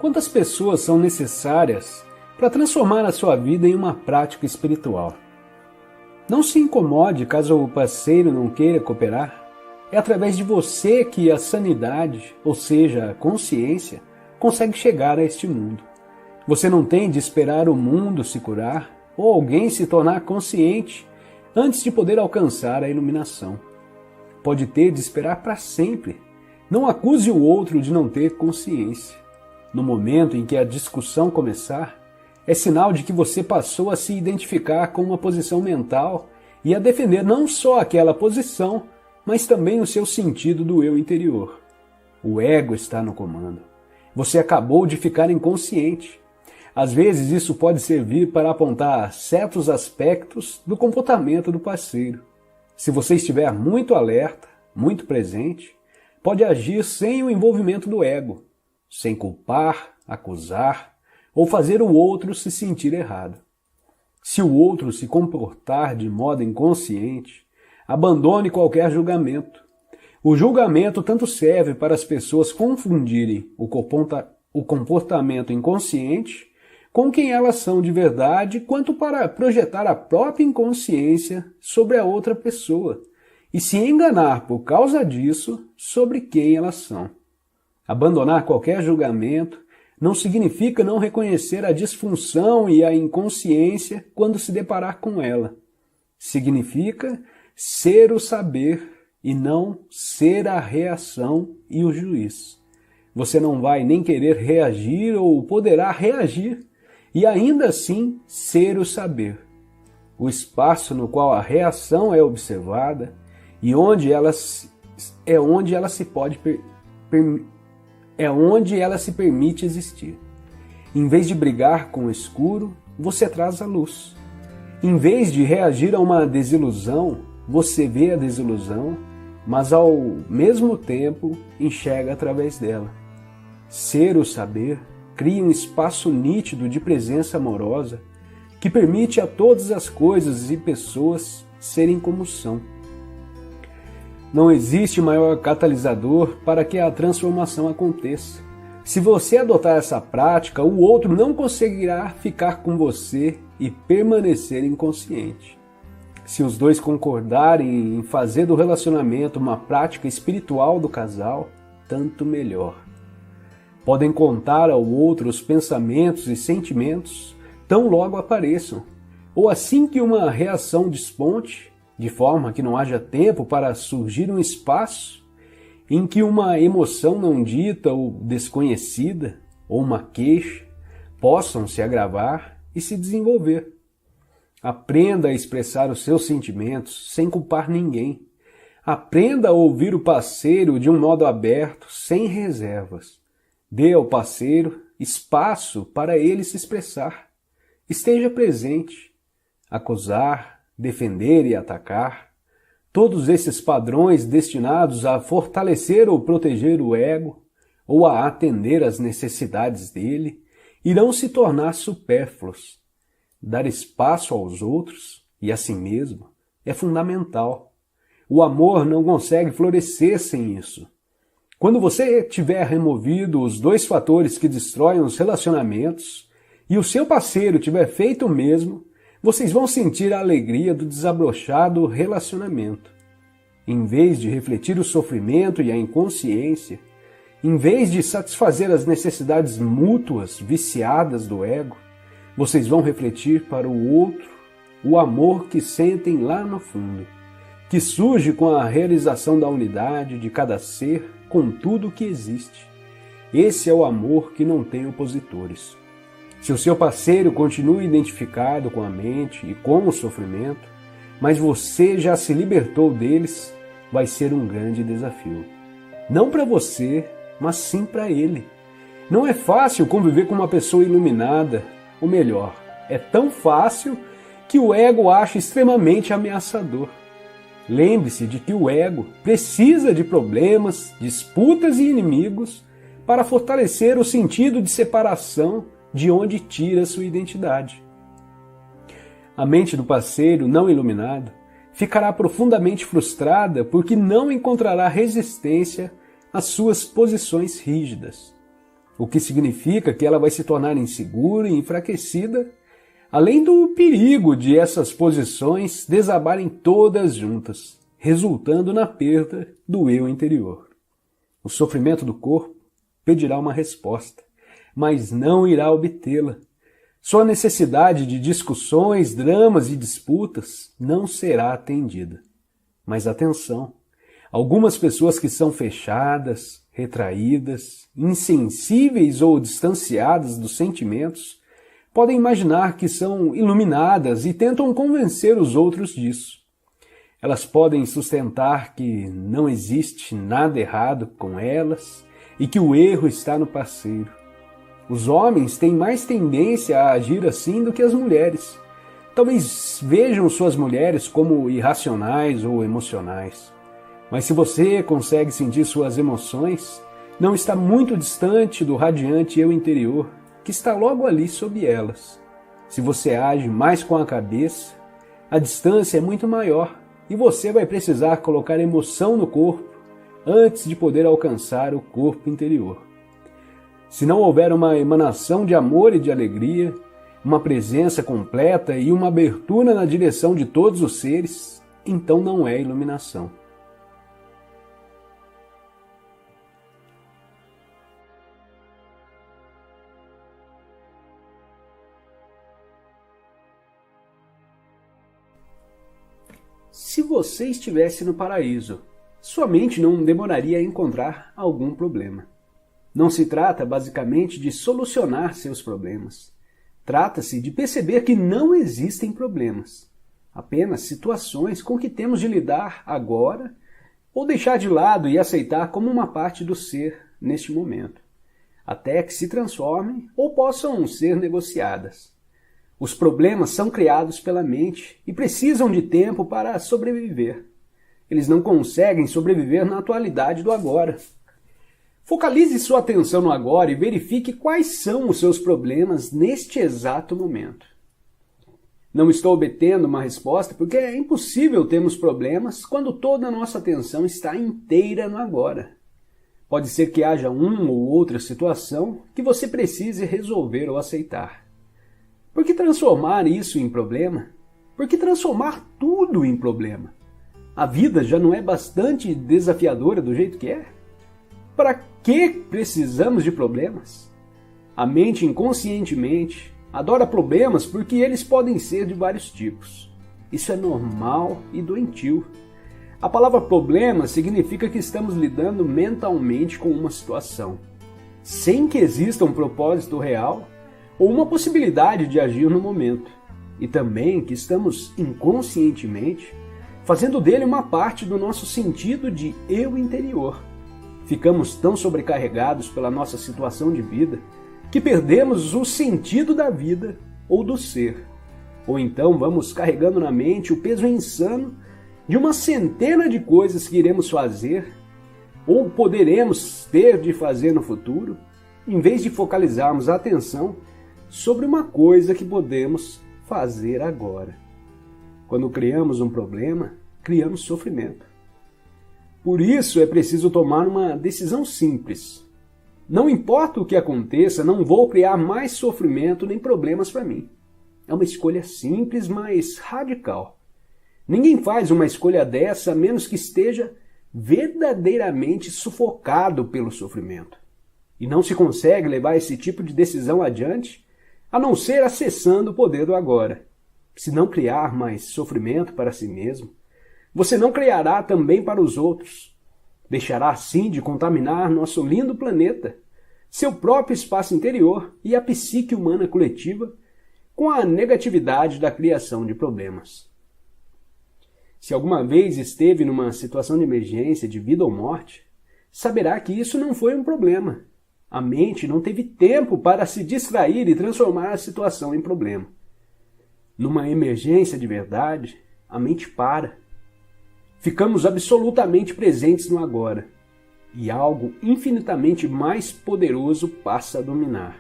Quantas pessoas são necessárias para transformar a sua vida em uma prática espiritual? Não se incomode caso o parceiro não queira cooperar. É através de você que a sanidade, ou seja, a consciência, consegue chegar a este mundo. Você não tem de esperar o mundo se curar ou alguém se tornar consciente antes de poder alcançar a iluminação. Pode ter de esperar para sempre. Não acuse o outro de não ter consciência. No momento em que a discussão começar, é sinal de que você passou a se identificar com uma posição mental e a defender não só aquela posição, mas também o seu sentido do eu interior. O ego está no comando. Você acabou de ficar inconsciente. Às vezes isso pode servir para apontar certos aspectos do comportamento do parceiro. Se você estiver muito alerta, muito presente, pode agir sem o envolvimento do ego, sem culpar, acusar ou fazer o outro se sentir errado. Se o outro se comportar de modo inconsciente, abandone qualquer julgamento. O julgamento tanto serve para as pessoas confundirem o comportamento inconsciente com quem elas são de verdade, quanto para projetar a própria inconsciência sobre a outra pessoa e se enganar por causa disso sobre quem elas são. Abandonar qualquer julgamento não significa não reconhecer a disfunção e a inconsciência quando se deparar com ela. Significa ser o saber e não ser a reação e o juiz. Você não vai nem querer reagir ou poderá reagir e ainda assim ser o saber. O espaço no qual a reação é observada e onde ela se permite existir. Em vez de brigar com o escuro, você traz a luz. Em vez de reagir a uma desilusão, você vê a desilusão, mas ao mesmo tempo enxerga através dela. Ser o saber cria um espaço nítido de presença amorosa que permite a todas as coisas e pessoas serem como são. Não existe maior catalisador para que a transformação aconteça. Se você adotar essa prática, o outro não conseguirá ficar com você e permanecer inconsciente. Se os dois concordarem em fazer do relacionamento uma prática espiritual do casal, tanto melhor. Podem contar ao outro os pensamentos e sentimentos tão logo apareçam, ou assim que uma reação desponte, de forma que não haja tempo para surgir um espaço em que uma emoção não dita ou desconhecida, ou uma queixa, possam se agravar e se desenvolver. Aprenda a expressar os seus sentimentos sem culpar ninguém. Aprenda a ouvir o parceiro de um modo aberto, sem reservas. Dê ao parceiro espaço para ele se expressar. Esteja presente. Acusar, defender e atacar, todos esses padrões destinados a fortalecer ou proteger o ego ou a atender às necessidades dele, irão se tornar supérfluos. Dar espaço aos outros e a si mesmo é fundamental. O amor não consegue florescer sem isso. Quando você tiver removido os dois fatores que destroem os relacionamentos e o seu parceiro tiver feito o mesmo, vocês vão sentir a alegria do desabrochado relacionamento. Em vez de refletir o sofrimento e a inconsciência, em vez de satisfazer as necessidades mútuas viciadas do ego, vocês vão refletir para o outro o amor que sentem lá no fundo, que surge com a realização da unidade de cada ser com tudo o que existe. Esse é o amor que não tem opositores. Se o seu parceiro continua identificado com a mente e com o sofrimento, mas você já se libertou deles, vai ser um grande desafio. Não para você, mas sim para ele. Não é fácil conviver com uma pessoa iluminada, ou melhor, é tão fácil que o ego acha extremamente ameaçador. Lembre-se de que o ego precisa de problemas, disputas e inimigos para fortalecer o sentido de separação de onde tira sua identidade. A mente do parceiro não iluminado ficará profundamente frustrada porque não encontrará resistência às suas posições rígidas. o que significa que ela vai se tornar insegura e enfraquecida, além do perigo de essas posições desabarem todas juntas, resultando na perda do eu interior. O sofrimento do corpo pedirá uma resposta, mas não irá obtê-la. Sua necessidade de discussões, dramas e disputas não será atendida. Mas atenção, algumas pessoas que são fechadas, retraídas, insensíveis ou distanciadas dos sentimentos podem imaginar que são iluminadas e tentam convencer os outros disso. Elas podem sustentar que não existe nada errado com elas e que o erro está no parceiro. Os homens têm mais tendência a agir assim do que as mulheres. Talvez vejam suas mulheres como irracionais ou emocionais. Mas se você consegue sentir suas emoções, não está muito distante do radiante eu interior, que está logo ali sob elas. Se você age mais com a cabeça, a distância é muito maior e você vai precisar colocar emoção no corpo antes de poder alcançar o corpo interior. Se não houver uma emanação de amor e de alegria, uma presença completa e uma abertura na direção de todos os seres, então não é iluminação. Se você estivesse no paraíso, sua mente não demoraria a encontrar algum problema. Não se trata, basicamente, de solucionar seus problemas. Trata-se de perceber que não existem problemas, apenas situações com que temos de lidar agora ou deixar de lado e aceitar como uma parte do ser neste momento, até que se transformem ou possam ser negociadas. Os problemas são criados pela mente e precisam de tempo para sobreviver. Eles não conseguem sobreviver na atualidade do agora. Focalize sua atenção no agora e verifique quais são os seus problemas neste exato momento. Não estou obtendo uma resposta porque é impossível termos problemas quando toda a nossa atenção está inteira no agora. Pode ser que haja uma ou outra situação que você precise resolver ou aceitar. Por que transformar isso em problema? Por que transformar tudo em problema? A vida já não é bastante desafiadora do jeito que é? Para que precisamos de problemas? A mente inconscientemente adora problemas porque eles podem ser de vários tipos. Isso é normal e doentio. A palavra problema significa que estamos lidando mentalmente com uma situação, sem que exista um propósito real ou uma possibilidade de agir no momento, e também que estamos inconscientemente fazendo dele uma parte do nosso sentido de eu interior. Ficamos tão sobrecarregados pela nossa situação de vida que perdemos o sentido da vida ou do ser. Ou então vamos carregando na mente o peso insano de uma centena de coisas que iremos fazer ou poderemos ter de fazer no futuro, em vez de focalizarmos a atenção sobre uma coisa que podemos fazer agora. Quando criamos um problema, criamos sofrimento. Por isso é preciso tomar uma decisão simples. Não importa o que aconteça, não vou criar mais sofrimento nem problemas para mim. É uma escolha simples, mas radical. Ninguém faz uma escolha dessa a menos que esteja verdadeiramente sufocado pelo sofrimento. E não se consegue levar esse tipo de decisão adiante a não ser acessando o poder do agora. Se não criar mais sofrimento para si mesmo, você não criará também para os outros. Deixará assim de contaminar nosso lindo planeta, seu próprio espaço interior e a psique humana coletiva com a negatividade da criação de problemas. Se alguma vez esteve numa situação de emergência, de vida ou morte, saberá que isso não foi um problema. A mente não teve tempo para se distrair e transformar a situação em problema. Numa emergência de verdade, a mente para. Ficamos absolutamente presentes no agora, e algo infinitamente mais poderoso passa a dominar.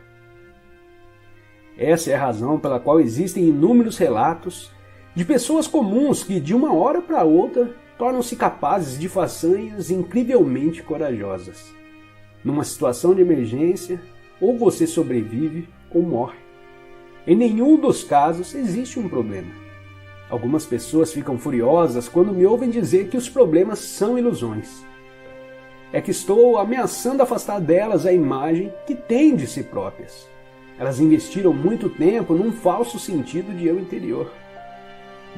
Essa é a razão pela qual existem inúmeros relatos de pessoas comuns que, de uma hora para outra, tornam-se capazes de façanhas incrivelmente corajosas. Numa situação de emergência, ou você sobrevive ou morre. Em nenhum dos casos existe um problema. Algumas pessoas ficam furiosas quando me ouvem dizer que os problemas são ilusões. É que estou ameaçando afastar delas a imagem que têm de si próprias. Elas investiram muito tempo num falso sentido de eu interior.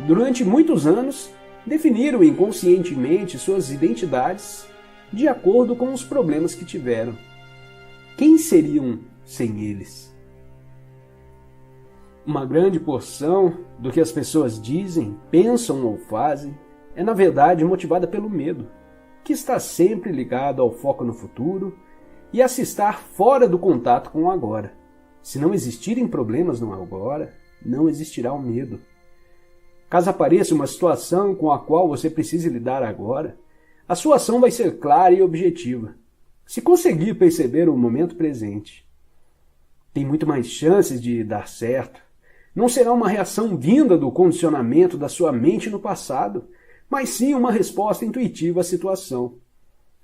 Durante muitos anos, definiram inconscientemente suas identidades de acordo com os problemas que tiveram. Quem seriam sem eles? Uma grande porção do que as pessoas dizem, pensam ou fazem é, na verdade, motivada pelo medo, que está sempre ligado ao foco no futuro e a se estar fora do contato com o agora. Se não existirem problemas no agora, não existirá o medo. Caso apareça uma situação com a qual você precise lidar agora, a sua ação vai ser clara e objetiva, se conseguir perceber o momento presente. Tem muito mais chances de dar certo. Não será uma reação vinda do condicionamento da sua mente no passado, mas sim uma resposta intuitiva à situação.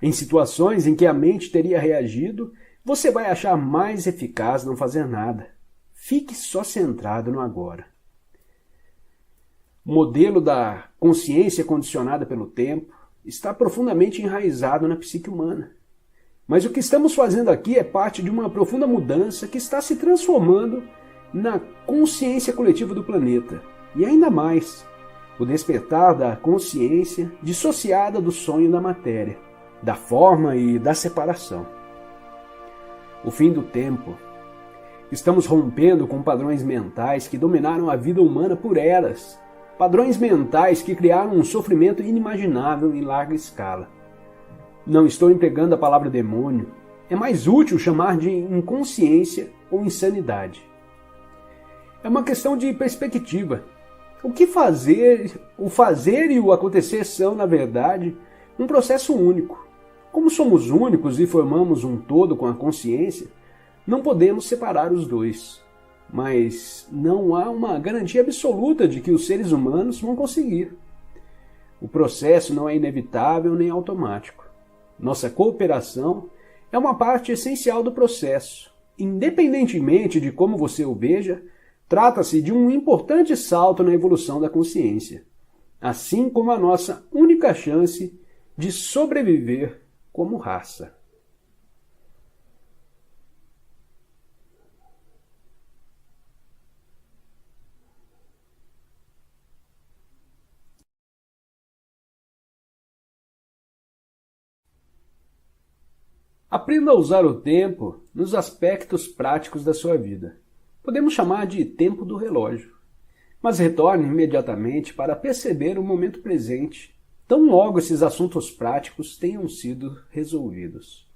Em situações em que a mente teria reagido, você vai achar mais eficaz não fazer nada. Fique só centrado no agora. O modelo da consciência condicionada pelo tempo está profundamente enraizado na psique humana. Mas o que estamos fazendo aqui é parte de uma profunda mudança que está se transformando na consciência coletiva do planeta. E ainda mais, o despertar da consciência dissociada do sonho da matéria, da forma e da separação. O fim do tempo. Estamos rompendo com padrões mentais que dominaram a vida humana por eras. Padrões mentais que criaram um sofrimento inimaginável em larga escala. Não estou empregando a palavra demônio. É mais útil chamar de inconsciência ou insanidade. É uma questão de perspectiva. O que fazer, o fazer e o acontecer são, na verdade, um processo único. Como somos únicos e formamos um todo com a consciência, não podemos separar os dois. Mas não há uma garantia absoluta de que os seres humanos vão conseguir. O processo não é inevitável nem automático. Nossa cooperação é uma parte essencial do processo. Independentemente de como você o veja, trata-se de um importante salto na evolução da consciência, assim como a nossa única chance de sobreviver como raça. Aprenda a usar o tempo nos aspectos práticos da sua vida. Podemos chamar de tempo do relógio. Mas retorne imediatamente para perceber o momento presente, tão logo esses assuntos práticos tenham sido resolvidos.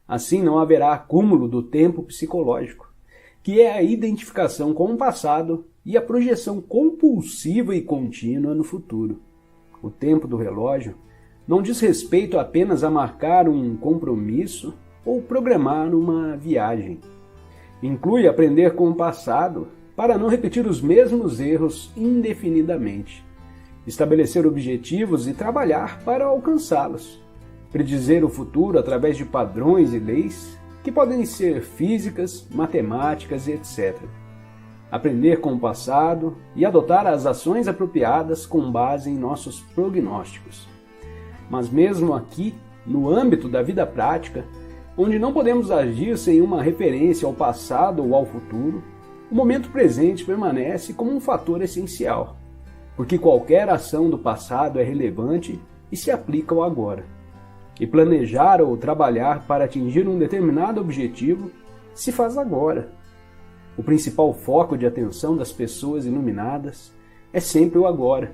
Assim não haverá acúmulo do tempo psicológico, que é a identificação com o passado e a projeção compulsiva e contínua no futuro. O tempo do relógio não diz respeito apenas a marcar um compromisso ou programar uma viagem. Inclui aprender com o passado para não repetir os mesmos erros indefinidamente, estabelecer objetivos e trabalhar para alcançá-los, predizer o futuro através de padrões e leis que podem ser físicas, matemáticas e etc. Aprender com o passado e adotar as ações apropriadas com base em nossos prognósticos. Mas mesmo aqui, no âmbito da vida prática, onde não podemos agir sem uma referência ao passado ou ao futuro, o momento presente permanece como um fator essencial, porque qualquer ação do passado é relevante e se aplica ao agora. E planejar ou trabalhar para atingir um determinado objetivo se faz agora. O principal foco de atenção das pessoas iluminadas é sempre o agora,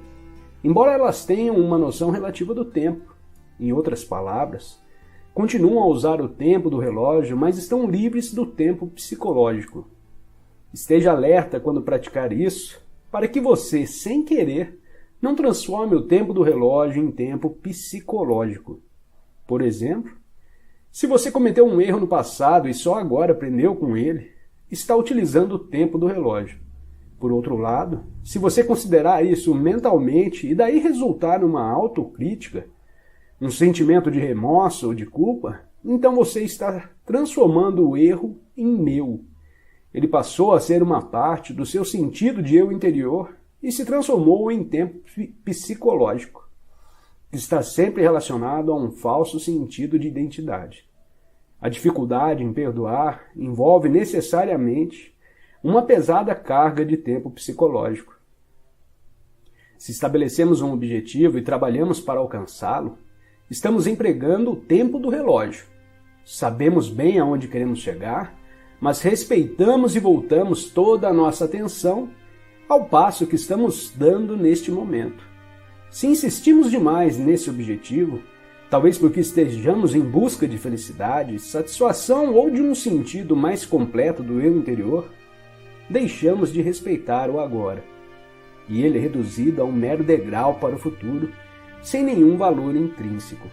embora elas tenham uma noção relativa do tempo. Em outras palavras, continuam a usar o tempo do relógio, mas estão livres do tempo psicológico. Esteja alerta quando praticar isso, para que você, sem querer, não transforme o tempo do relógio em tempo psicológico. Por exemplo, se você cometeu um erro no passado e só agora aprendeu com ele, está utilizando o tempo do relógio. Por outro lado, se você considerar isso mentalmente e daí resultar numa autocrítica, um sentimento de remorso ou de culpa, então você está transformando o erro em meu. Ele passou a ser uma parte do seu sentido de eu interior e se transformou em tempo psicológico, que está sempre relacionado a um falso sentido de identidade. A dificuldade em perdoar envolve necessariamente uma pesada carga de tempo psicológico. Se estabelecemos um objetivo e trabalhamos para alcançá-lo, estamos empregando o tempo do relógio. Sabemos bem aonde queremos chegar, mas respeitamos e voltamos toda a nossa atenção ao passo que estamos dando neste momento. Se insistimos demais nesse objetivo, talvez porque estejamos em busca de felicidade, satisfação ou de um sentido mais completo do eu interior, deixamos de respeitar o agora, e ele é reduzido a um mero degrau para o futuro, sem nenhum valor intrínseco.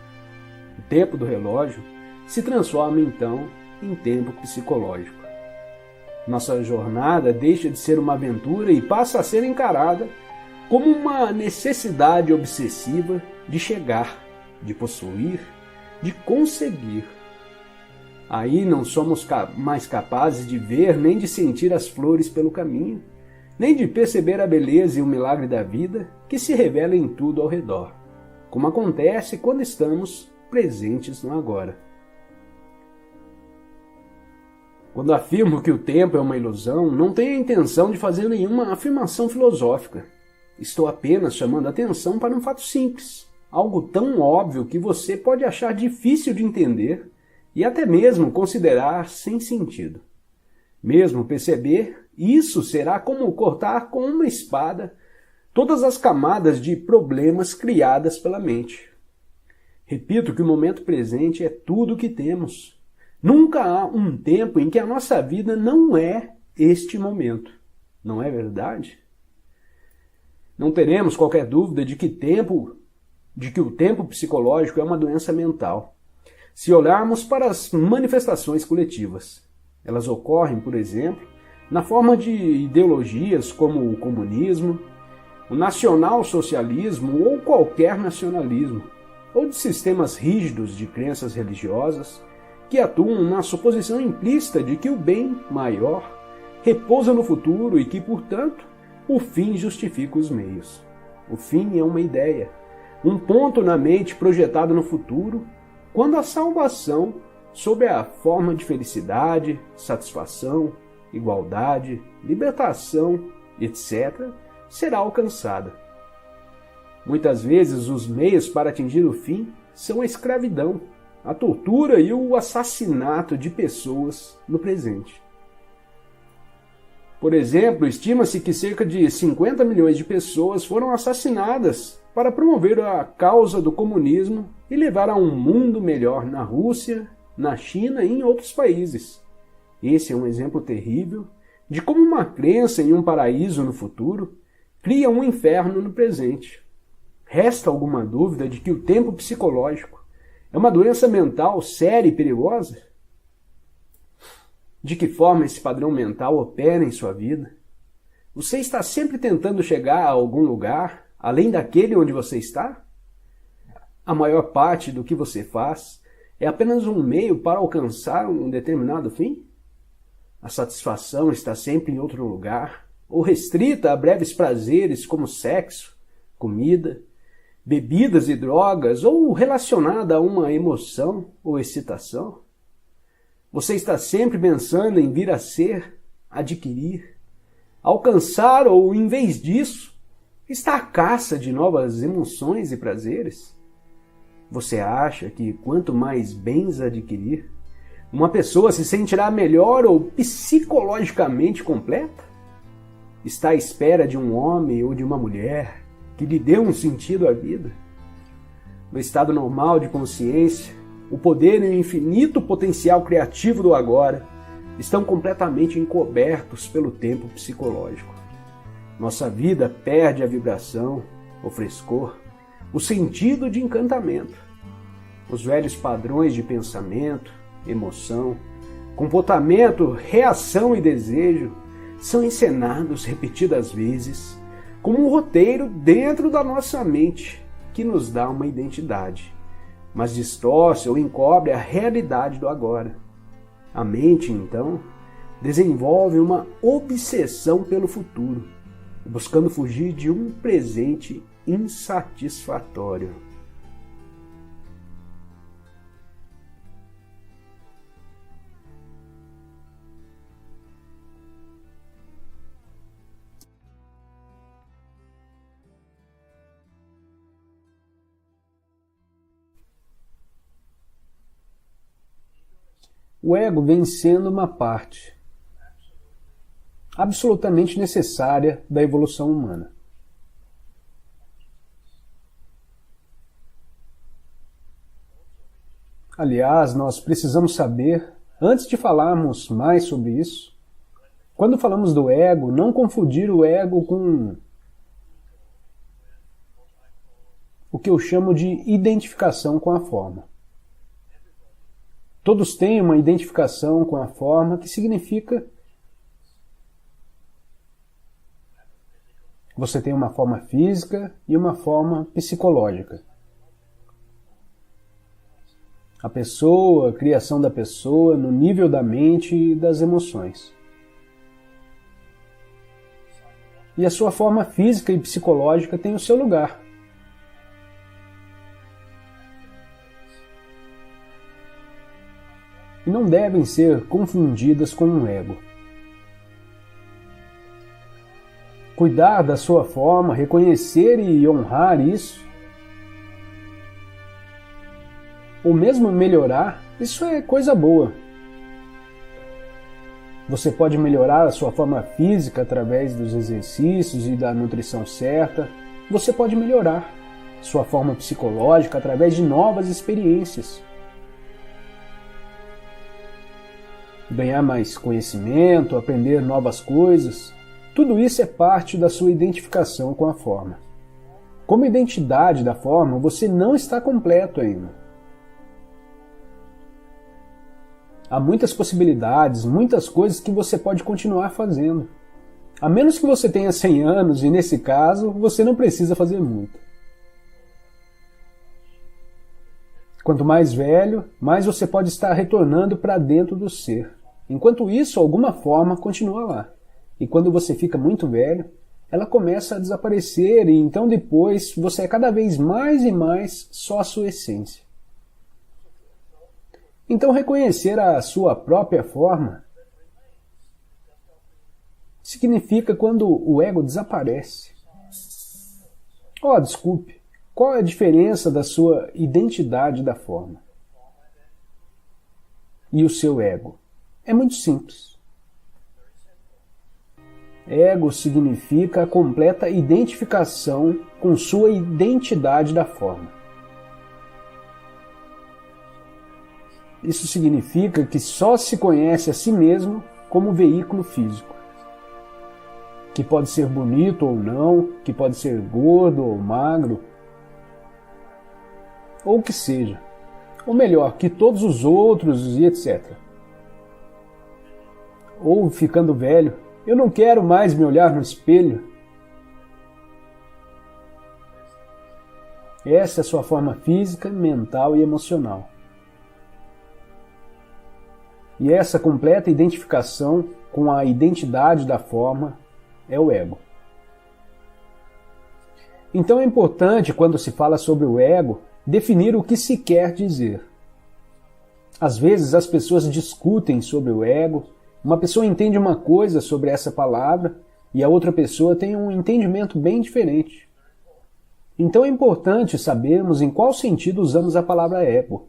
O tempo do relógio se transforma então em tempo psicológico. Nossa jornada deixa de ser uma aventura e passa a ser encarada como uma necessidade obsessiva de chegar, de possuir, de conseguir. Aí não somos mais capazes de ver nem de sentir as flores pelo caminho, nem de perceber a beleza e o milagre da vida que se revela em tudo ao redor, como acontece quando estamos presentes no agora. Quando afirmo que o tempo é uma ilusão, não tenho a intenção de fazer nenhuma afirmação filosófica. Estou apenas chamando a atenção para um fato simples, algo tão óbvio que você pode achar difícil de entender e até mesmo considerar sem sentido. Mesmo perceber, isso será como cortar com uma espada todas as camadas de problemas criadas pela mente. Repito que o momento presente é tudo o que temos. Nunca há um tempo em que a nossa vida não é este momento. Não é verdade? Não teremos qualquer dúvida de que o tempo psicológico é uma doença mental. Se olharmos para as manifestações coletivas, elas ocorrem, por exemplo, na forma de ideologias como o comunismo, o nacional-socialismo ou qualquer nacionalismo, ou de sistemas rígidos de crenças religiosas que atuam na suposição implícita de que o bem maior repousa no futuro e que, portanto, o fim justifica os meios. O fim é uma ideia, um ponto na mente projetado no futuro, quando a salvação, sob a forma de felicidade, satisfação, igualdade, libertação, etc., será alcançada. Muitas vezes os meios para atingir o fim são a escravidão, a tortura e o assassinato de pessoas no presente. Por exemplo, estima-se que cerca de 50 milhões de pessoas foram assassinadas para promover a causa do comunismo e levar a um mundo melhor na Rússia, na China e em outros países. Esse é um exemplo terrível de como uma crença em um paraíso no futuro cria um inferno no presente. Resta alguma dúvida de que o tempo psicológico é uma doença mental séria e perigosa? De que forma esse padrão mental opera em sua vida? Você está sempre tentando chegar a algum lugar, além daquele onde você está? A maior parte do que você faz é apenas um meio para alcançar um determinado fim? A satisfação está sempre em outro lugar, ou restrita a breves prazeres como sexo, comida, bebidas e drogas, ou relacionada a uma emoção ou excitação? Você está sempre pensando em vir a ser, adquirir, alcançar ou, em vez disso, está à caça de novas emoções e prazeres? Você acha que quanto mais bens adquirir, uma pessoa se sentirá melhor ou psicologicamente completa? Está à espera de um homem ou de uma mulher que lhe dê um sentido à vida? No estado normal de consciência, o poder e o infinito potencial criativo do agora estão completamente encobertos pelo tempo psicológico. Nossa vida perde a vibração, o frescor, o sentido de encantamento. Os velhos padrões de pensamento, emoção, comportamento, reação e desejo são encenados repetidas vezes como um roteiro dentro da nossa mente que nos dá uma identidade, mas distorce ou encobre a realidade do agora. A mente, então, desenvolve uma obsessão pelo futuro, buscando fugir de um presente insatisfatório. O ego vem sendo uma parte absolutamente necessária da evolução humana. Aliás, nós precisamos saber, antes de falarmos mais sobre isso, quando falamos do ego, não confundir o ego com o que eu chamo de identificação com a forma. Todos têm uma identificação com a forma, que significa você tem uma forma física e uma forma psicológica. A pessoa, a criação da pessoa no nível da mente e das emoções. E a sua forma física e psicológica tem o seu lugar. E não devem ser confundidas com um ego. Cuidar da sua forma, reconhecer e honrar isso, ou mesmo melhorar, isso é coisa boa. Você pode melhorar a sua forma física através dos exercícios e da nutrição certa. Você pode melhorar sua forma psicológica através de novas experiências. Ganhar mais conhecimento, aprender novas coisas, tudo isso é parte da sua identificação com a forma. Como identidade da forma, você não está completo ainda. Há muitas possibilidades, muitas coisas que você pode continuar fazendo. A menos que você tenha 100 anos, e nesse caso, você não precisa fazer muito. Quanto mais velho, mais você pode estar retornando para dentro do ser. Enquanto isso, alguma forma continua lá. E quando você fica muito velho, ela começa a desaparecer e então depois você é cada vez mais e mais só a sua essência. Então reconhecer a sua própria forma significa quando o ego desaparece. Oh, desculpe, qual é a diferença da sua identidade da forma e o seu ego? É muito simples. Ego significa a completa identificação com sua identidade da forma. Isso significa que só se conhece a si mesmo como veículo físico, que pode ser bonito ou não, que pode ser gordo ou magro, ou o que seja, ou melhor, que todos os outros e etc. Ou ficando velho, eu não quero mais me olhar no espelho. Essa é a sua forma física, mental e emocional. E essa completa identificação com a identidade da forma é o ego. Então é importante, quando se fala sobre o ego, definir o que se quer dizer. Às vezes as pessoas discutem sobre o ego. Uma pessoa entende uma coisa sobre essa palavra e a outra pessoa tem um entendimento bem diferente. Então é importante sabermos em qual sentido usamos a palavra ego.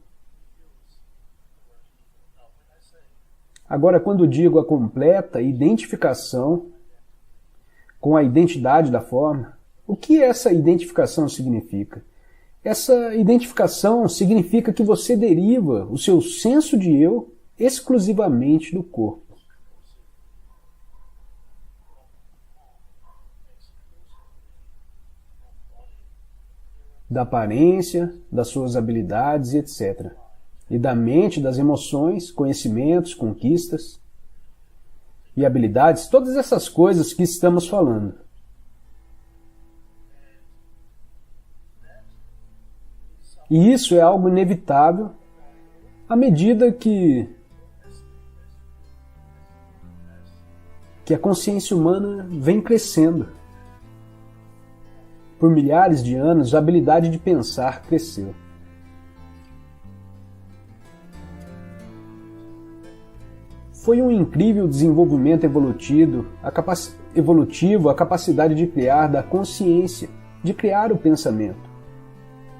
Agora, quando digo a completa identificação com a identidade da forma, o que essa identificação significa? Essa identificação significa que você deriva o seu senso de eu exclusivamente do corpo. Da aparência, das suas habilidades, etc. E da mente, das emoções, conhecimentos, conquistas e habilidades, todas essas coisas que estamos falando. E isso é algo inevitável à medida que que a consciência humana vem crescendo. Por milhares de anos, a habilidade de pensar cresceu. Foi um incrível desenvolvimento evolutivo, a capacidade de criar da consciência, de criar o pensamento.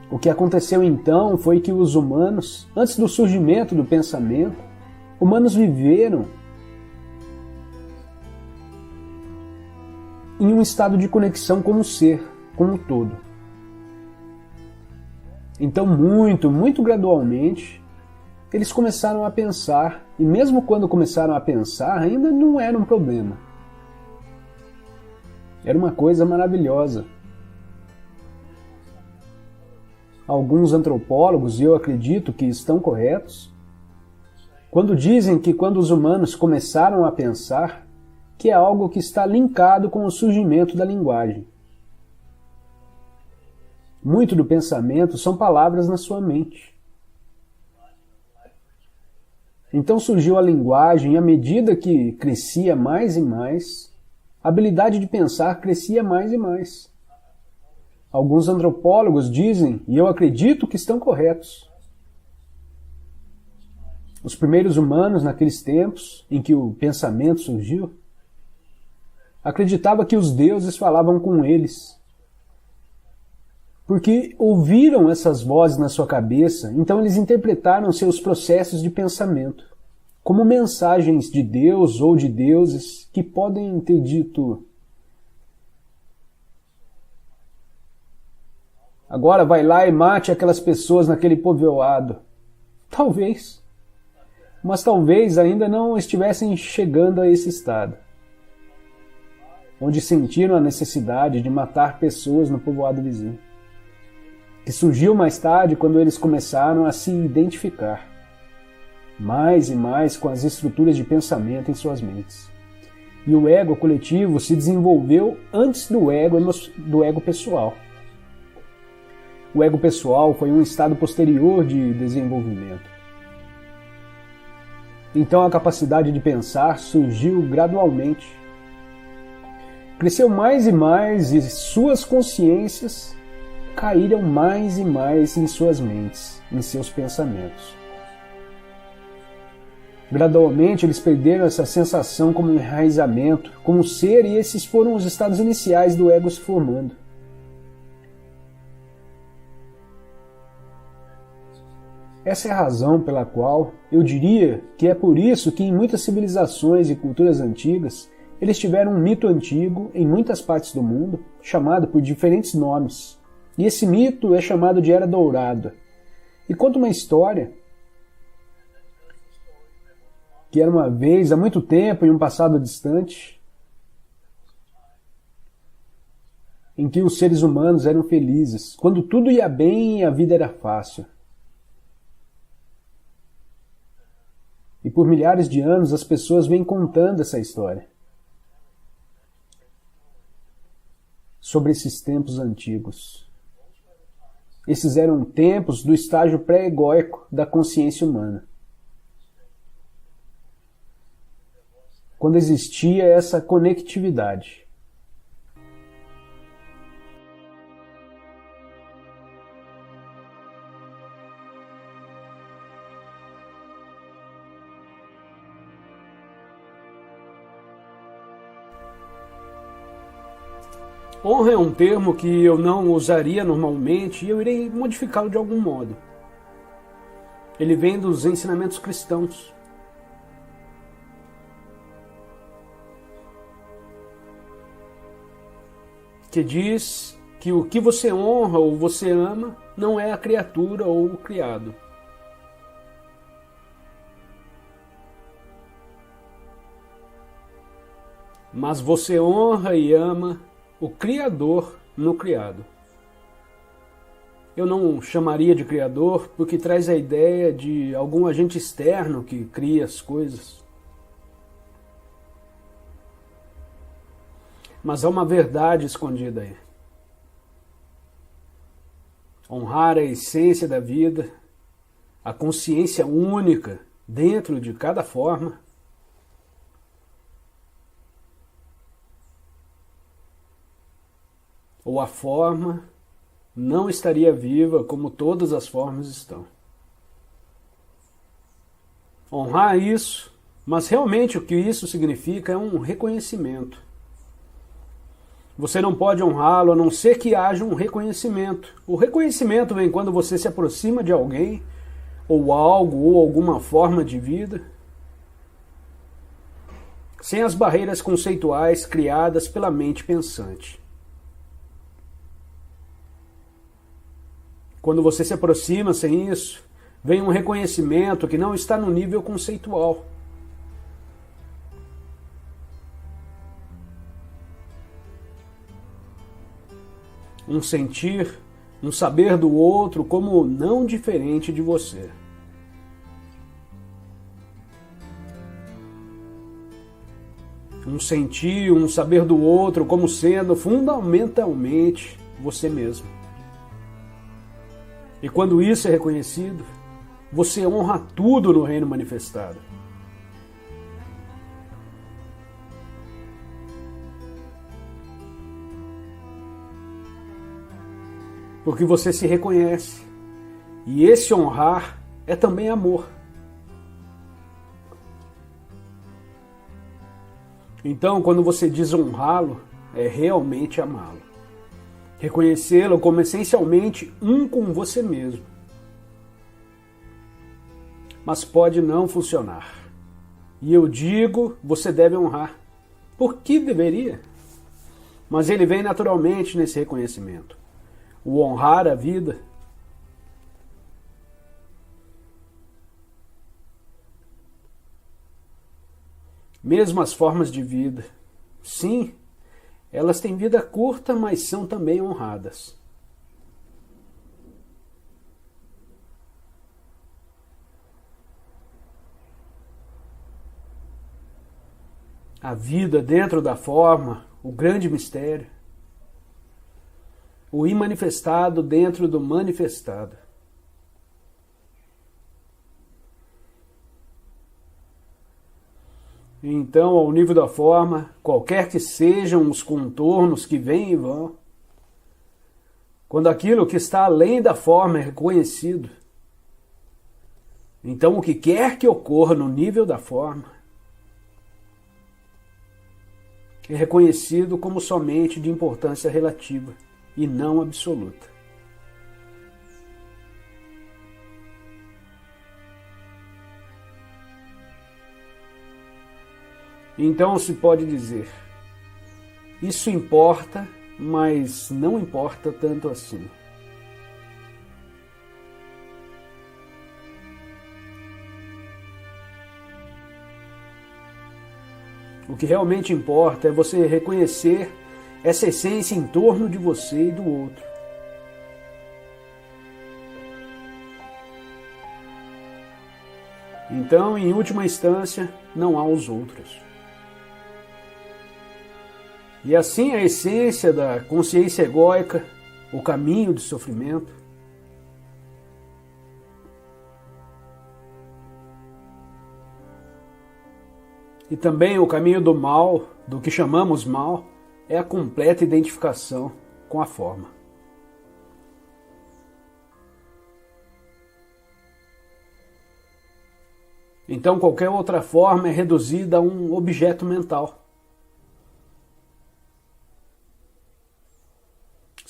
O que aconteceu então foi que os humanos, antes do surgimento do pensamento, humanos viveram em um estado de conexão com o ser, com o todo. Então, muito gradualmente, eles começaram a pensar, e mesmo quando começaram a pensar, ainda não era um problema. Era uma coisa maravilhosa. Alguns antropólogos, e eu acredito que estão corretos, quando dizem que quando os humanos começaram a pensar, que é algo que está linkado com o surgimento da linguagem. Muito do pensamento são palavras na sua mente. Então surgiu a linguagem, e à medida que crescia mais e mais, a habilidade de pensar crescia mais e mais. Alguns antropólogos dizem, e eu acredito que estão corretos, os primeiros humanos naqueles tempos em que o pensamento surgiu, acreditavam que os deuses falavam com eles, porque ouviram essas vozes na sua cabeça, então eles interpretaram seus processos de pensamento como mensagens de Deus ou de deuses que podem ter dito: agora vai lá e mate aquelas pessoas naquele povoado. Talvez. Mas talvez ainda não estivessem chegando a esse estado, onde sentiram a necessidade de matar pessoas no povoado vizinho, que surgiu mais tarde quando eles começaram a se identificar mais e mais com as estruturas de pensamento em suas mentes. E o ego coletivo se desenvolveu antes do ego pessoal. O ego pessoal foi um estado posterior de desenvolvimento. Então a capacidade de pensar surgiu gradualmente. Cresceu mais e mais e suas consciências caíram mais e mais em suas mentes, em seus pensamentos. Gradualmente eles perderam essa sensação como enraizamento, como ser, e esses foram os estados iniciais do ego se formando. Essa é a razão pela qual eu diria que é por isso que em muitas civilizações e culturas antigas eles tiveram um mito antigo em muitas partes do mundo, chamado por diferentes nomes. E esse mito é chamado de Era Dourada. E conta uma história que era uma vez, há muito tempo, em um passado distante, em que os seres humanos eram felizes, quando tudo ia bem e a vida era fácil. E por milhares de anos as pessoas vêm contando essa história sobre esses tempos antigos. Esses eram tempos do estágio pré-egóico da consciência humana, quando existia essa conectividade. Honra é um termo que eu não usaria normalmente e eu irei modificá-lo de algum modo. Ele vem dos ensinamentos cristãos. Que diz que o que você honra ou você ama não é a criatura ou o criado. Mas você honra e ama o Criador no criado. Eu não chamaria de Criador porque traz a ideia de algum agente externo que cria as coisas. Mas há uma verdade escondida aí. Honrar a essência da vida, a consciência única dentro de cada forma, ou a forma não estaria viva como todas as formas estão. Honrar isso, mas realmente o que isso significa é um reconhecimento. Você não pode honrá-lo a não ser que haja um reconhecimento. O reconhecimento vem quando você se aproxima de alguém, ou algo, ou alguma forma de vida, sem as barreiras conceituais criadas pela mente pensante. Quando você se aproxima sem isso, vem um reconhecimento que não está no nível conceitual. Um sentir, um saber do outro como não diferente de você. Um sentir, um saber do outro como sendo fundamentalmente você mesmo. E quando isso é reconhecido, você honra tudo no reino manifestado. Porque você se reconhece. E esse honrar é também amor. Então, quando você diz honrá-lo, é realmente amá-lo. Reconhecê-lo como essencialmente um com você mesmo. Mas pode não funcionar. E eu digo, você deve honrar. Por que deveria? Mas ele vem naturalmente nesse reconhecimento. O honrar a vida. Mesmo as formas de vida. Sim, elas têm vida curta, mas são também honradas. A vida dentro da forma, o grande mistério. O imanifestado dentro do manifestado. Então, ao nível da forma, qualquer que sejam os contornos que vêm e vão, quando aquilo que está além da forma é reconhecido, então o que quer que ocorra no nível da forma é reconhecido como somente de importância relativa e não absoluta. Então se pode dizer, isso importa, mas não importa tanto assim. O que realmente importa é você reconhecer essa essência em torno de você e do outro. Então, em última instância, não há os outros. E assim a essência da consciência egóica, o caminho do sofrimento, e também o caminho do mal, do que chamamos mal, é a completa identificação com a forma. Então qualquer outra forma é reduzida a um objeto mental.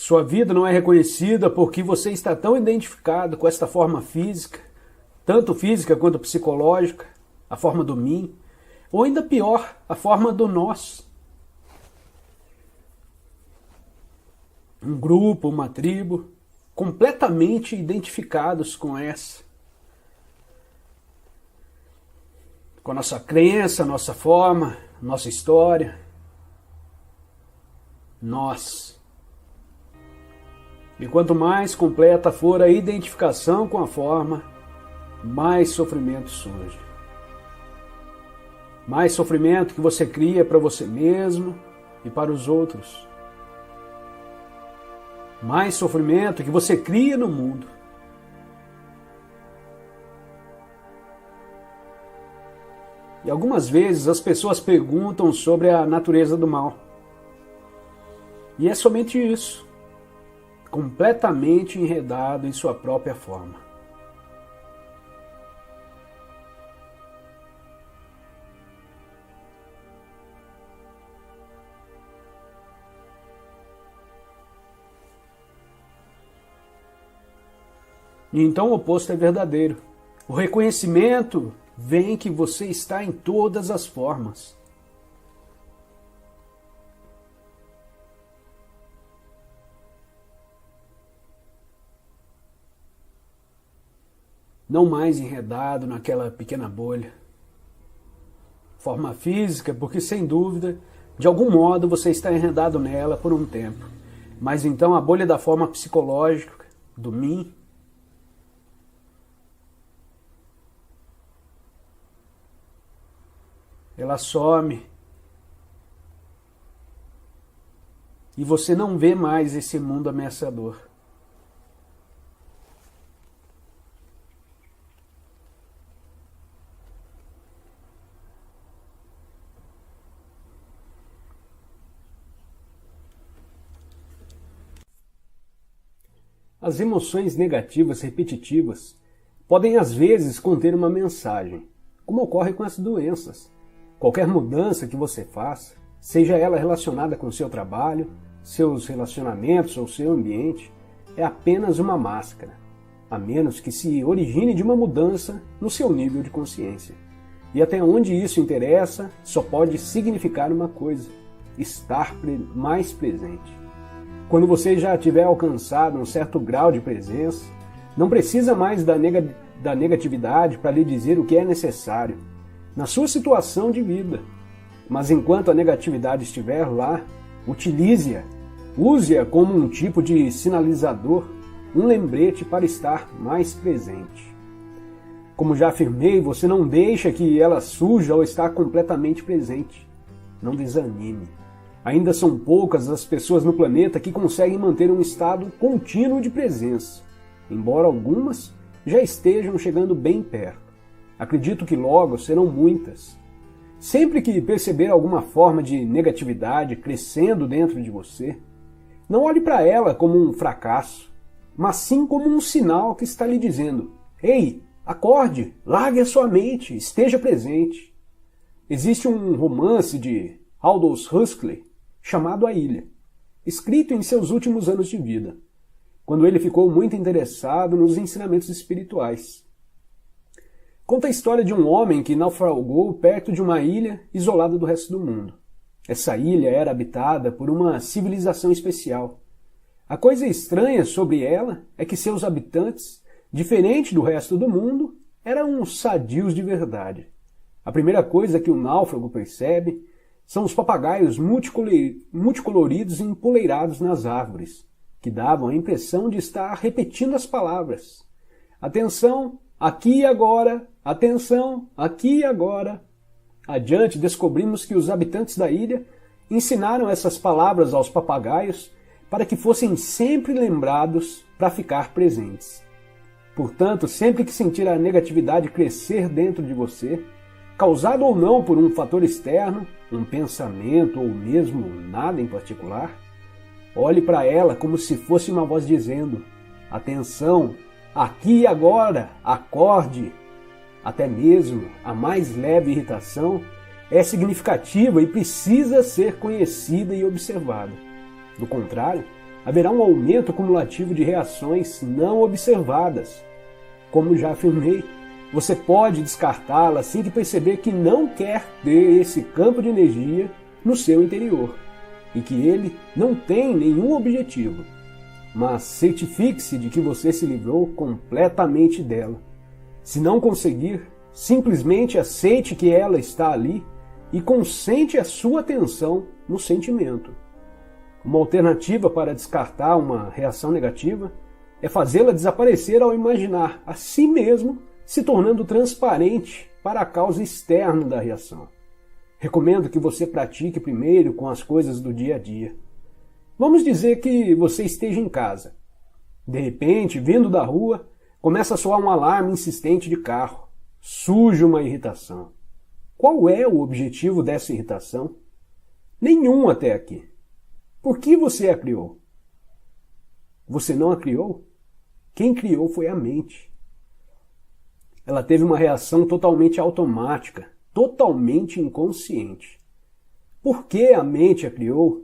Sua vida não é reconhecida porque você está tão identificado com esta forma física, tanto física quanto psicológica, a forma do mim, ou ainda pior, a forma do nós. Um grupo, uma tribo, completamente identificados com essa. Com a nossa crença, nossa forma, nossa história. Nós. E quanto mais completa for a identificação com a forma, mais sofrimento surge. Mais sofrimento que você cria para você mesmo e para os outros. Mais sofrimento que você cria no mundo. E algumas vezes as pessoas perguntam sobre a natureza do mal. E é somente isso. completamente enredado em sua própria forma. E então o oposto é verdadeiro. O reconhecimento vem que você está em todas as formas. Não mais enredado naquela pequena bolha. Forma física, porque sem dúvida, de algum modo você está enredado nela por um tempo. Mas então a bolha da forma psicológica, do mim, ela some e você não vê mais esse mundo ameaçador. As emoções negativas repetitivas podem às vezes conter uma mensagem, como ocorre com as doenças. Qualquer mudança que você faça, seja ela relacionada com seu trabalho, seus relacionamentos ou seu ambiente, é apenas uma máscara, a menos que se origine de uma mudança no seu nível de consciência. E até onde isso interessa, só pode significar uma coisa: estar mais presente. Quando você já tiver alcançado um certo grau de presença, não precisa mais da negatividade para lhe dizer o que é necessário na sua situação de vida. Mas enquanto a negatividade estiver lá, utilize-a. Use-a como um tipo de sinalizador, um lembrete para estar mais presente. Como já afirmei, você não deixa que ela surja ao estar completamente presente. Não desanime. Ainda são poucas as pessoas no planeta que conseguem manter um estado contínuo de presença, embora algumas já estejam chegando bem perto. Acredito que logo serão muitas. Sempre que perceber alguma forma de negatividade crescendo dentro de você, não olhe para ela como um fracasso, mas sim como um sinal que está lhe dizendo: ei, acorde, largue a sua mente, esteja presente. Existe um romance de Aldous Huxley chamado A Ilha, escrito em seus últimos anos de vida, quando ele ficou muito interessado nos ensinamentos espirituais. Conta a história de um homem que naufragou perto de uma ilha isolada do resto do mundo. Essa ilha era habitada por uma civilização especial. A coisa estranha sobre ela é que seus habitantes, diferente do resto do mundo, eram sadios de verdade. A primeira coisa que o náufrago percebe são os papagaios multicoloridos e empoleirados nas árvores, que davam a impressão de estar repetindo as palavras: atenção, aqui e agora, atenção, aqui e agora. Adiante, descobrimos que os habitantes da ilha ensinaram essas palavras aos papagaios para que fossem sempre lembrados para ficar presentes. Portanto, sempre que sentir a negatividade crescer dentro de você, causado ou não por um fator externo, um pensamento ou mesmo nada em particular, olhe para ela como se fosse uma voz dizendo: atenção, aqui e agora, acorde. Até mesmo a mais leve irritação é significativa e precisa ser conhecida e observada. Do contrário, haverá um aumento cumulativo de reações não observadas. Como já afirmei, você pode descartá-la assim que perceber que não quer ter esse campo de energia no seu interior e que ele não tem nenhum objetivo. Mas certifique-se de que você se livrou completamente dela. Se não conseguir, simplesmente aceite que ela está ali e concentre a sua atenção no sentimento. Uma alternativa para descartar uma reação negativa é fazê-la desaparecer ao imaginar a si mesmo se tornando transparente para a causa externa da reação. Recomendo que você pratique primeiro com as coisas do dia a dia. Vamos dizer que você esteja em casa. De repente, vindo da rua, começa a soar um alarme insistente de carro. Surge uma irritação. Qual é o objetivo dessa irritação? Nenhum até aqui. Por que você a criou? Você não a criou? Quem criou foi a mente. Ela teve uma reação totalmente automática, totalmente inconsciente. Por que a mente a criou?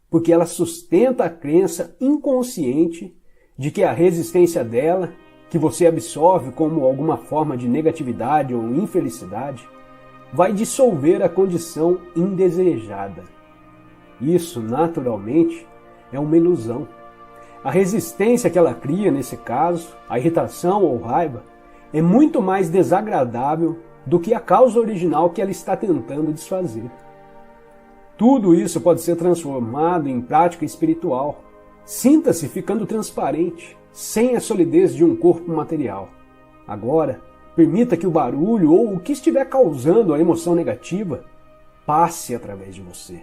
Porque ela sustenta a crença inconsciente de que a resistência dela, que você absorve como alguma forma de negatividade ou infelicidade, vai dissolver a condição indesejada. Isso, naturalmente, é uma ilusão. A resistência que ela cria, nesse caso, a irritação ou raiva, é muito mais desagradável do que a causa original que ela está tentando desfazer. Tudo isso pode ser transformado em prática espiritual. Sinta-se ficando transparente, sem a solidez de um corpo material. Agora, permita que o barulho ou o que estiver causando a emoção negativa passe através de você.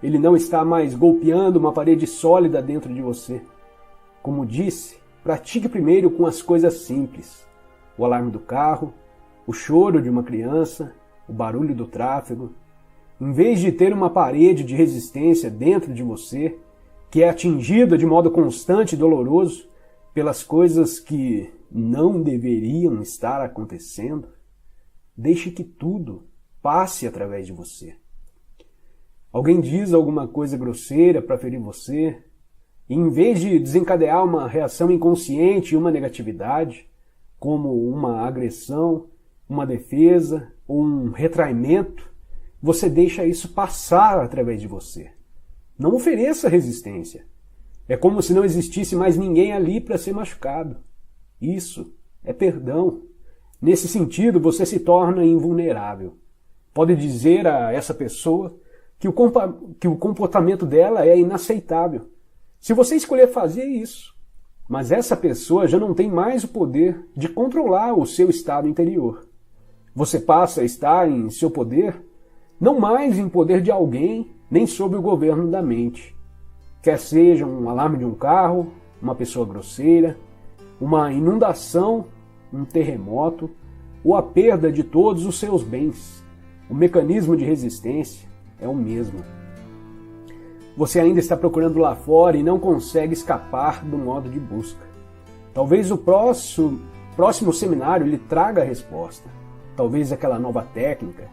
Ele não está mais golpeando uma parede sólida dentro de você. Como disse, pratique primeiro com as coisas simples. O alarme do carro, o choro de uma criança, o barulho do tráfego. Em vez de ter uma parede de resistência dentro de você, que é atingida de modo constante e doloroso pelas coisas que não deveriam estar acontecendo, deixe que tudo passe através de você. Alguém diz alguma coisa grosseira para ferir você, e em vez de desencadear uma reação inconsciente e uma negatividade, como uma agressão, uma defesa ou um retraimento, você deixa isso passar através de você. Não ofereça resistência. É como se não existisse mais ninguém ali para ser machucado. Isso é perdão. Nesse sentido, você se torna invulnerável. Pode dizer a essa pessoa que o comportamento dela é inaceitável, se você escolher fazer isso. Mas essa pessoa já não tem mais o poder de controlar o seu estado interior. Você passa a estar em seu poder, não mais em poder de alguém, nem sob o governo da mente. Quer seja um alarme de um carro, uma pessoa grosseira, uma inundação, um terremoto, ou a perda de todos os seus bens. O mecanismo de resistência é o mesmo. Você ainda está procurando lá fora e não consegue escapar do modo de busca. Talvez o próximo seminário lhe traga a resposta. Talvez aquela nova técnica.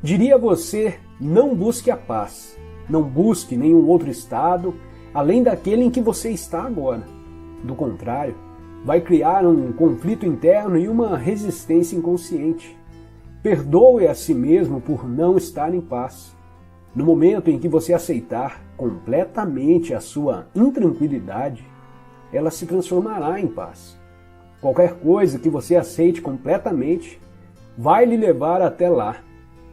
Diria a você, não busque a paz. Não busque nenhum outro estado além daquele em que você está agora. Do contrário, vai criar um conflito interno e uma resistência inconsciente. Perdoe a si mesmo por não estar em paz. No momento em que você aceitar completamente a sua intranquilidade, ela se transformará em paz. Qualquer coisa que você aceite completamente vai lhe levar até lá,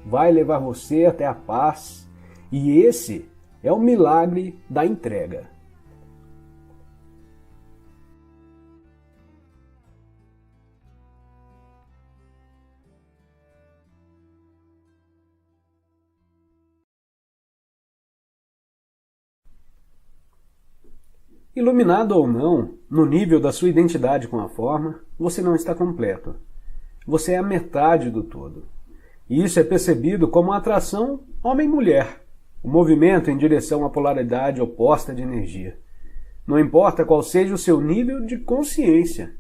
vai levar você até a paz, e esse é o milagre da entrega. Iluminado ou não, no nível da sua identidade com a forma, você não está completo. Você é a metade do todo. E isso é percebido como a atração homem-mulher, o movimento em direção à polaridade oposta de energia. Não importa qual seja o seu nível de consciência.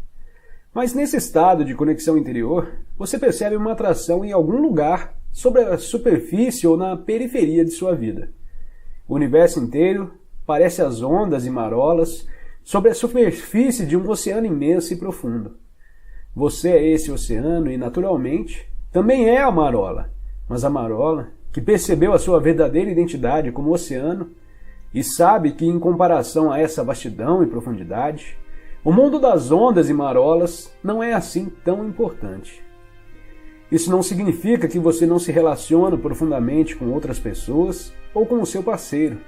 Mas nesse estado de conexão interior, você percebe uma atração em algum lugar sobre a superfície ou na periferia de sua vida. O universo inteiro parece as ondas e marolas sobre a superfície de um oceano imenso e profundo. Você é esse oceano e, naturalmente, também é a marola. Mas a marola, que percebeu a sua verdadeira identidade como oceano e sabe que, em comparação a essa vastidão e profundidade, o mundo das ondas e marolas não é assim tão importante. Isso não significa que você não se relaciona profundamente com outras pessoas ou com o seu parceiro.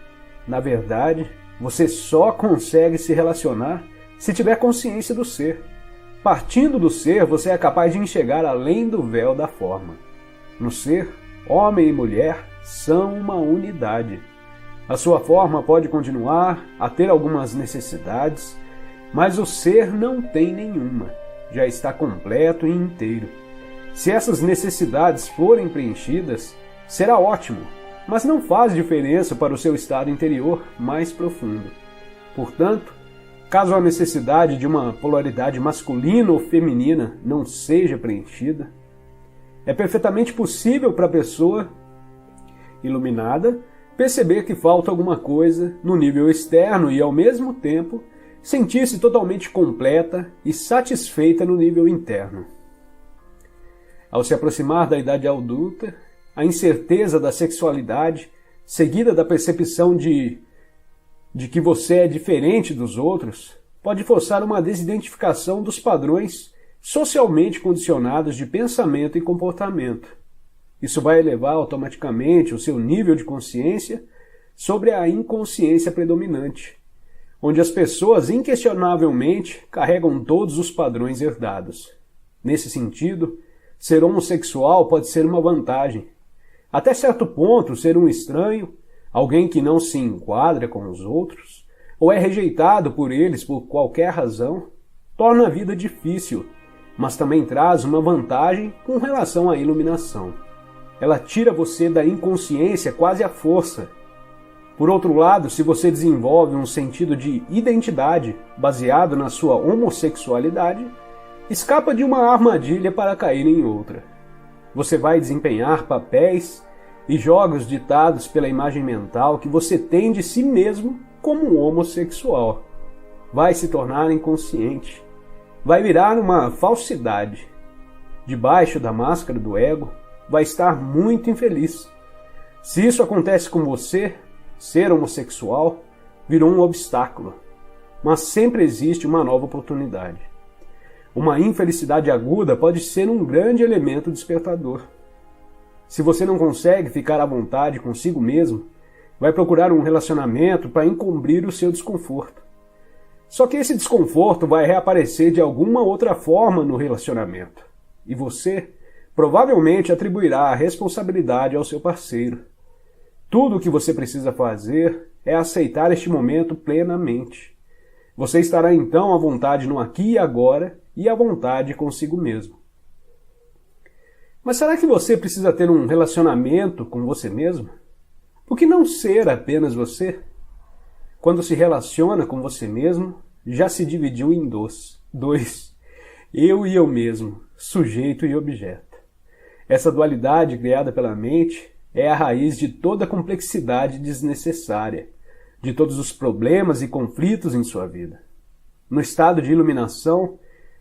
Na verdade, você só consegue se relacionar se tiver consciência do ser. Partindo do ser, você é capaz de enxergar além do véu da forma. No ser, homem e mulher são uma unidade. A sua forma pode continuar a ter algumas necessidades, mas o ser não tem nenhuma. Já está completo e inteiro. Se essas necessidades forem preenchidas, será ótimo, mas não faz diferença para o seu estado interior mais profundo. Portanto, Caso a necessidade de uma polaridade masculina ou feminina não seja preenchida, é perfeitamente possível para a pessoa iluminada perceber que falta alguma coisa no nível externo e, ao mesmo tempo, sentir-se totalmente completa e satisfeita no nível interno. Ao se aproximar da idade adulta, a incerteza da sexualidade, seguida da percepção de que você é diferente dos outros, pode forçar uma desidentificação dos padrões socialmente condicionados de pensamento e comportamento. Isso vai elevar automaticamente o seu nível de consciência sobre a inconsciência predominante, onde as pessoas inquestionavelmente carregam todos os padrões herdados. Nesse sentido, ser homossexual pode ser uma vantagem. Até certo ponto, ser um estranho, alguém que não se enquadra com os outros, ou é rejeitado por eles por qualquer razão, torna a vida difícil, mas também traz uma vantagem com relação à iluminação. Ela tira você da inconsciência quase à força. Por outro lado, se você desenvolve um sentido de identidade baseado na sua homossexualidade, escapa de uma armadilha para cair em outra. Você vai desempenhar papéis e jogos ditados pela imagem mental que você tem de si mesmo como um homossexual. Vai se tornar inconsciente. Vai virar uma falsidade. Debaixo da máscara do ego, vai estar muito infeliz. Se isso acontece com você, ser homossexual virou um obstáculo. Mas sempre existe uma nova oportunidade. Uma infelicidade aguda pode ser um grande elemento despertador. Se você não consegue ficar à vontade consigo mesmo, vai procurar um relacionamento para encobrir o seu desconforto. Só que esse desconforto vai reaparecer de alguma outra forma no relacionamento. E você provavelmente atribuirá a responsabilidade ao seu parceiro. Tudo o que você precisa fazer é aceitar este momento plenamente. Você estará então à vontade no aqui e agora e à vontade consigo mesmo. Mas será que você precisa ter um relacionamento com você mesmo? Por que não ser apenas você? Quando se relaciona com você mesmo, já se dividiu em dois. Eu e eu mesmo, sujeito e objeto. Essa dualidade criada pela mente é a raiz de toda a complexidade desnecessária, de todos os problemas e conflitos em sua vida. No estado de iluminação,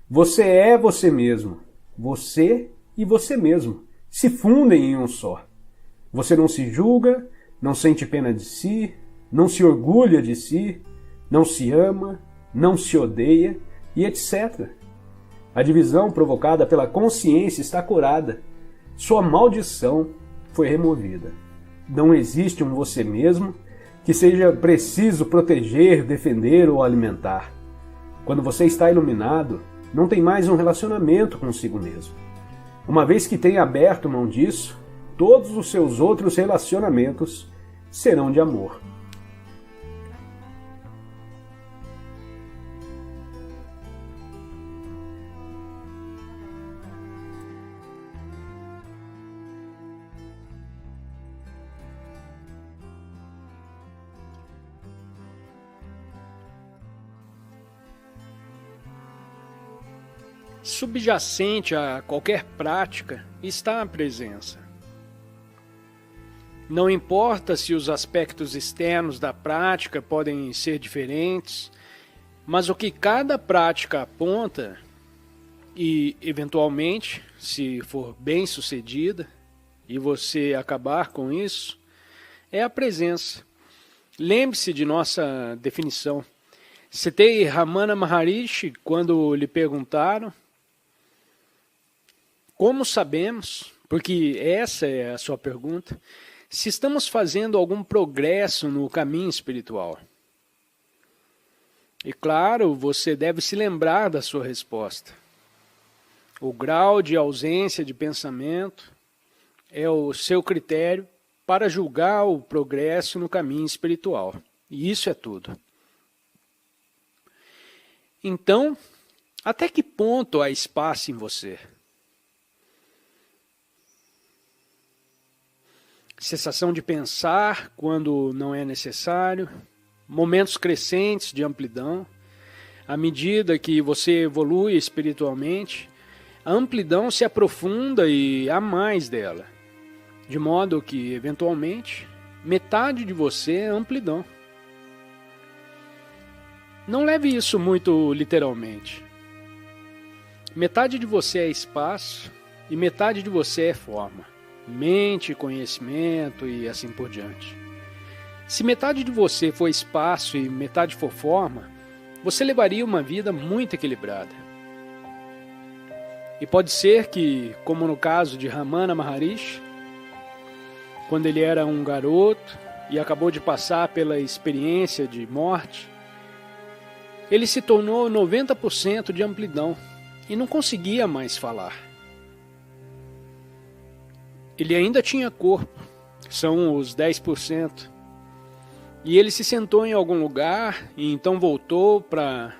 você é você mesmo. Você e você mesmo se fundem em um só. Você não se julga, não sente pena de si, não se orgulha de si, não se ama, não se odeia e etc. A divisão provocada pela consciência está curada. Sua maldição foi removida. Não existe um você mesmo que seja preciso proteger, defender ou alimentar. Quando você está iluminado, não tem mais um relacionamento consigo mesmo. Uma vez que tenha aberto mão disso, todos os seus outros relacionamentos serão de amor. Subjacente a qualquer prática está a presença. Não importa se os aspectos externos da prática podem ser diferentes, mas o que cada prática aponta, e eventualmente, se for bem sucedida, e você acabar com isso, é a presença. Lembre-se de nossa definição. Citei Ramana Maharishi quando lhe perguntaram como sabemos, porque essa é a sua pergunta, se estamos fazendo algum progresso no caminho espiritual. E claro, você deve se lembrar da sua resposta. O grau de ausência de pensamento é o seu critério para julgar o progresso no caminho espiritual. E isso é tudo. Então, até que ponto há espaço em você? Cessação de pensar quando não é necessário, momentos crescentes de amplidão, À medida que você evolui espiritualmente, a amplidão se aprofunda e há mais dela, de modo que, eventualmente, metade de você é amplidão. Não leve isso muito literalmente. Metade de você é espaço e metade de você é forma, mente, conhecimento e assim por diante. Se metade de você for espaço e metade for forma, você levaria uma vida muito equilibrada. E pode ser que, como no caso de Ramana Maharishi, quando ele era um garoto e acabou de passar pela experiência de morte, ele se tornou 90% de amplidão e não conseguia mais falar. Ele ainda tinha corpo, que são os 10%, e ele se sentou em algum lugar e então voltou para...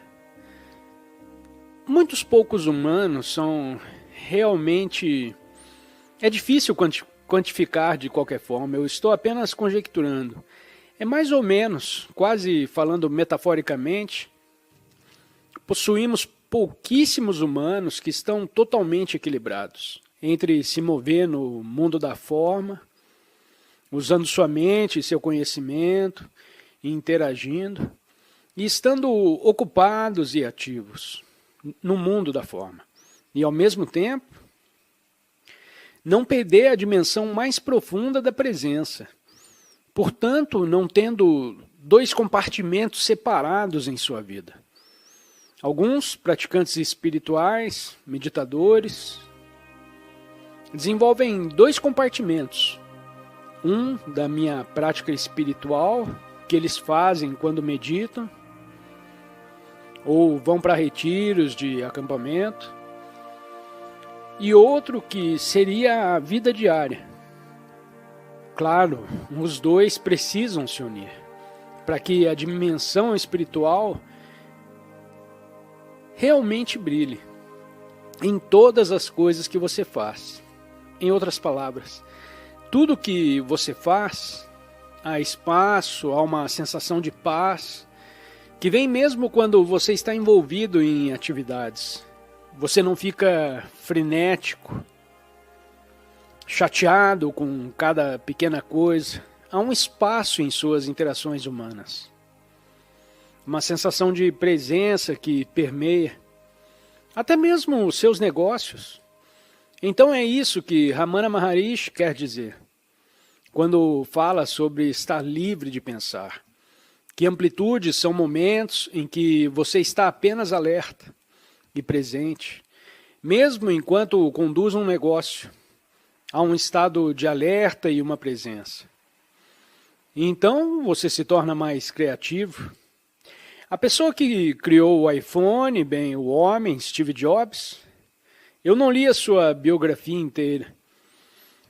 Muitos poucos humanos são realmente... É difícil quantificar de qualquer forma, eu estou apenas conjecturando. É mais ou menos, quase falando metaforicamente, possuímos pouquíssimos humanos que estão totalmente equilibrados entre se mover no mundo da forma, usando sua mente e seu conhecimento, e interagindo, e estando ocupados e ativos no mundo da forma. E ao mesmo tempo, não perder a dimensão mais profunda da presença. Portanto, não tendo dois compartimentos separados em sua vida. Alguns praticantes espirituais, meditadores, desenvolvem dois compartimentos. Um da minha prática espiritual, que eles fazem quando meditam, ou vão para retiros de acampamento, e outro que seria a vida diária. Claro, os dois precisam se unir, para que a dimensão espiritual realmente brilhe em todas as coisas que você faz. Em outras palavras, tudo que você faz, há espaço, há uma sensação de paz, que vem mesmo quando você está envolvido em atividades. Você não fica frenético, chateado com cada pequena coisa. Há um espaço em suas interações humanas. Uma sensação de presença que permeia até mesmo os seus negócios. Então é isso que Ramana Maharishi quer dizer quando fala sobre estar livre de pensar. Que amplitudes são momentos em que você está apenas alerta e presente, mesmo enquanto conduz um negócio. Há um estado de alerta e uma presença. E então você se torna mais criativo. A pessoa que criou o iPhone, bem, o homem, Steve Jobs, eu não li a sua biografia inteira.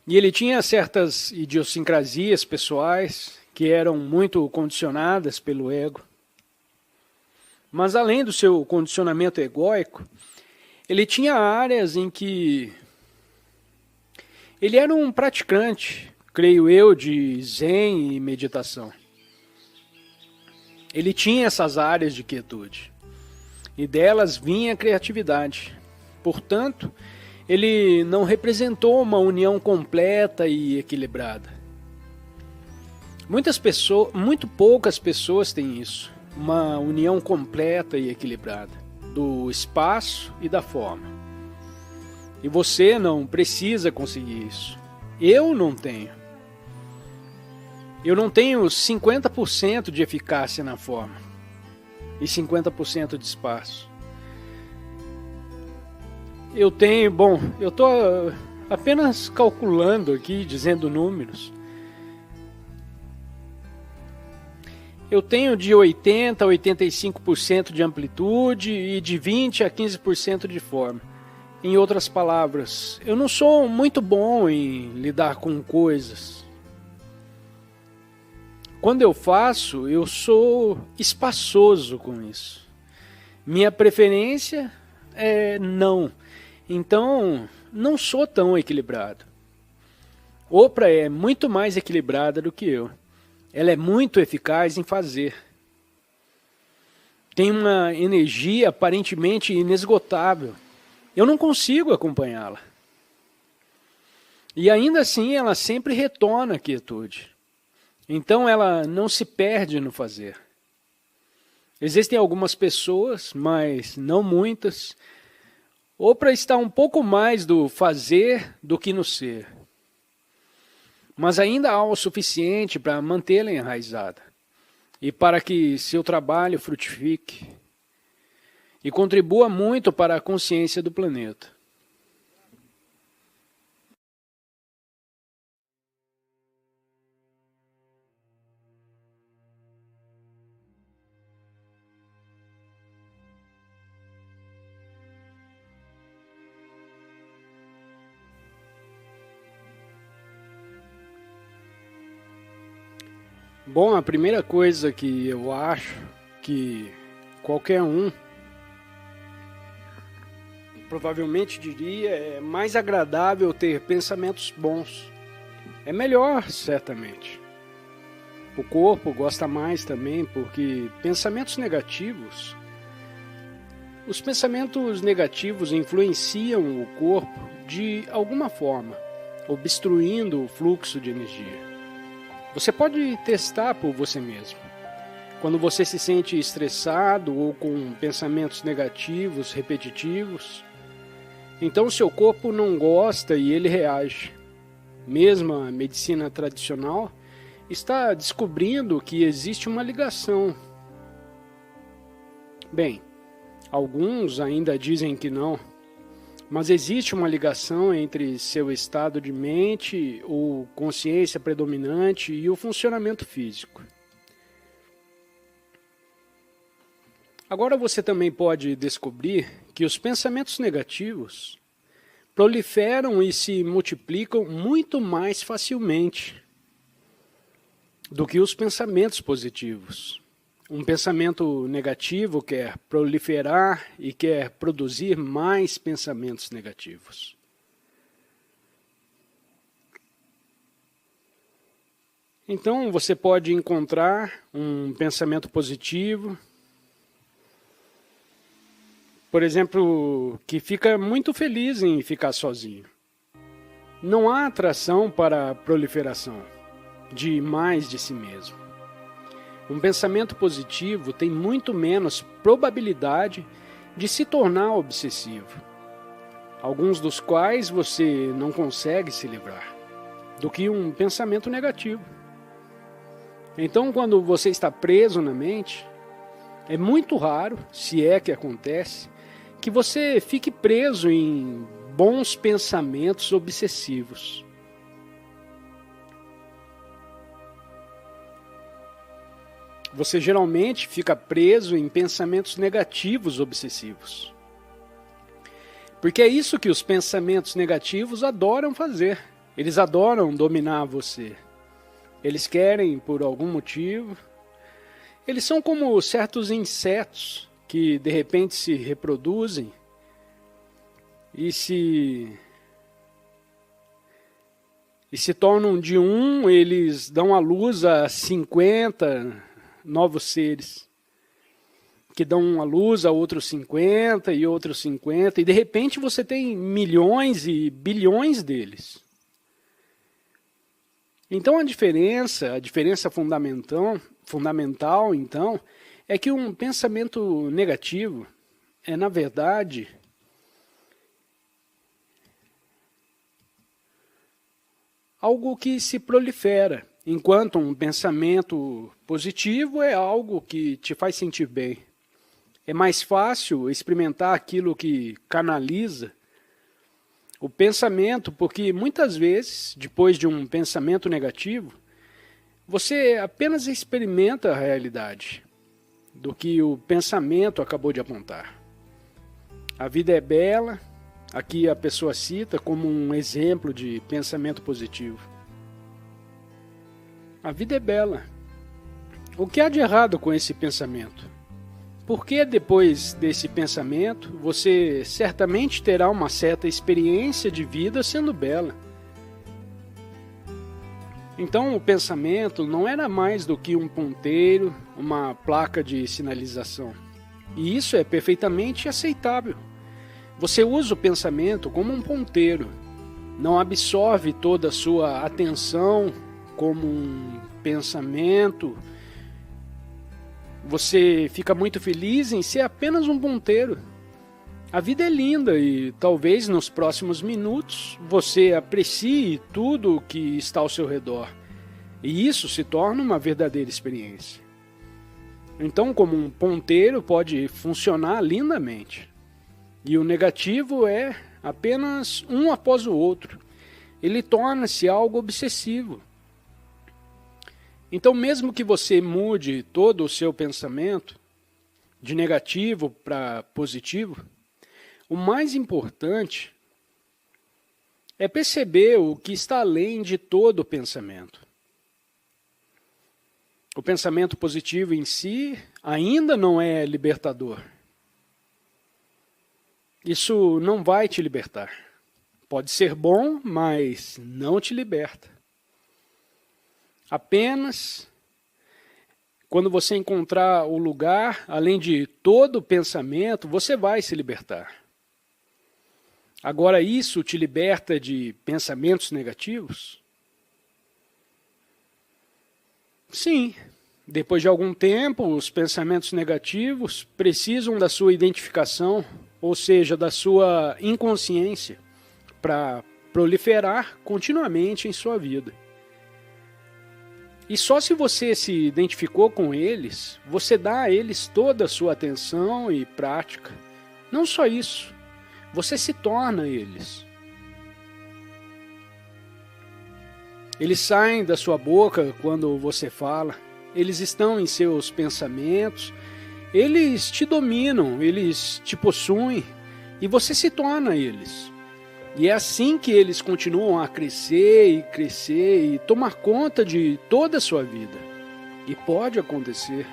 E ele tinha certas idiosincrasias pessoais que eram muito condicionadas pelo ego. Mas além do seu condicionamento egóico, ele tinha áreas em que ele era um praticante, creio eu, de zen e meditação. Ele tinha essas áreas de quietude, e delas vinha a criatividade. Portanto, ele não representou uma união completa e equilibrada. Muito poucas pessoas têm isso, uma união completa e equilibrada, do espaço e da forma. E você não precisa conseguir isso. Eu não tenho. Eu não tenho 50% de eficácia na forma e 50% de espaço. Eu tenho, eu estou apenas calculando aqui, dizendo números. Eu tenho de 80% a 85% de amplitude e de 20% a 15% de forma. Em outras palavras, eu não sou muito bom em lidar com coisas. Quando eu faço, eu sou espaçoso com isso. Minha preferência é não. Então, não sou tão equilibrado. Oprah é muito mais equilibrada do que eu. Ela é muito eficaz em fazer. tem uma energia aparentemente inesgotável. Eu não consigo acompanhá-la. E ainda assim ela sempre retorna à quietude. Então ela não se perde no fazer. Existem algumas pessoas, mas não muitas, ou para estar um pouco mais do fazer do que no ser. Mas ainda há o suficiente para mantê-la enraizada e para que seu trabalho frutifique e contribua muito para a consciência do planeta. Bom, a primeira coisa que eu acho que qualquer um provavelmente diria é mais agradável ter pensamentos bons. É melhor, certamente. O corpo gosta mais também, porque pensamentos negativos, os pensamentos negativos influenciam o corpo de alguma forma, obstruindo o fluxo de energia. Você pode testar por você mesmo. Quando você se sente estressado ou com pensamentos negativos, repetitivos, então o seu corpo não gosta e ele reage. Mesmo a medicina tradicional está descobrindo que existe uma ligação. Bem, alguns ainda dizem que não, mas existe uma ligação entre seu estado de mente ou consciência predominante e o funcionamento físico. Agora você também pode descobrir que os pensamentos negativos proliferam e se multiplicam muito mais facilmente do que os pensamentos positivos. Um pensamento negativo quer proliferar e quer produzir mais pensamentos negativos. Então você pode encontrar um pensamento positivo, por exemplo, que fica muito feliz em ficar sozinho. Não há atração para a proliferação de mais de si mesmo. Um pensamento positivo tem muito menos probabilidade de se tornar obsessivo, alguns dos quais você não consegue se livrar, do que um pensamento negativo. Então, quando você está preso na mente, é muito raro, se é que acontece, que você fique preso em bons pensamentos obsessivos. Você geralmente fica preso em pensamentos negativos obsessivos. Porque é isso que os pensamentos negativos adoram fazer. Eles adoram dominar você. Eles querem, por algum motivo. Eles são como certos insetos que de repente se reproduzem e se tornam de um, eles dão à luz a 50 novos seres, que dão à luz a outros 50 e outros 50, e de repente você tem milhões e bilhões deles. Então a diferença fundamental, então, é que um pensamento negativo é, na verdade, algo que se prolifera, enquanto um pensamento positivo é algo que te faz sentir bem. É mais fácil experimentar aquilo que canaliza o pensamento, porque muitas vezes, depois de um pensamento negativo, você apenas experimenta a realidade do que o pensamento acabou de apontar. A vida é bela, aqui a pessoa cita como um exemplo de pensamento positivo. A vida é bela. O que há de errado com esse pensamento? Porque depois desse pensamento, você certamente terá uma certa experiência de vida sendo bela. Então o pensamento não era mais do que um ponteiro, uma placa de sinalização. E isso é perfeitamente aceitável. Você usa o pensamento como um ponteiro. Não absorve toda a sua atenção como um pensamento. Você fica muito feliz em ser apenas um ponteiro. A vida é linda e talvez nos próximos minutos você aprecie tudo o que está ao seu redor. E isso se torna uma verdadeira experiência. Então, como um ponteiro pode funcionar lindamente. E o negativo é apenas um após o outro. Ele torna-se algo obsessivo. Então, mesmo que você mude todo o seu pensamento, de negativo para positivo, o mais importante é perceber o que está além de todo o pensamento. O pensamento positivo em si ainda não é libertador. Isso não vai te libertar. Pode ser bom, mas não te liberta. Apenas quando você encontrar o lugar, além de todo o pensamento, você vai se libertar. Agora, isso te liberta de pensamentos negativos? Sim. Depois de algum tempo, os pensamentos negativos precisam da sua identificação, ou seja, da sua inconsciência, para proliferar continuamente em sua vida. E só se você se identificou com eles, você dá a eles toda a sua atenção e prática. Não só isso, você se torna eles. Eles saem da sua boca quando você fala, eles estão em seus pensamentos, eles te dominam, eles te possuem e você se torna eles. E é assim que eles continuam a crescer e tomar conta de toda a sua vida. E pode acontecer.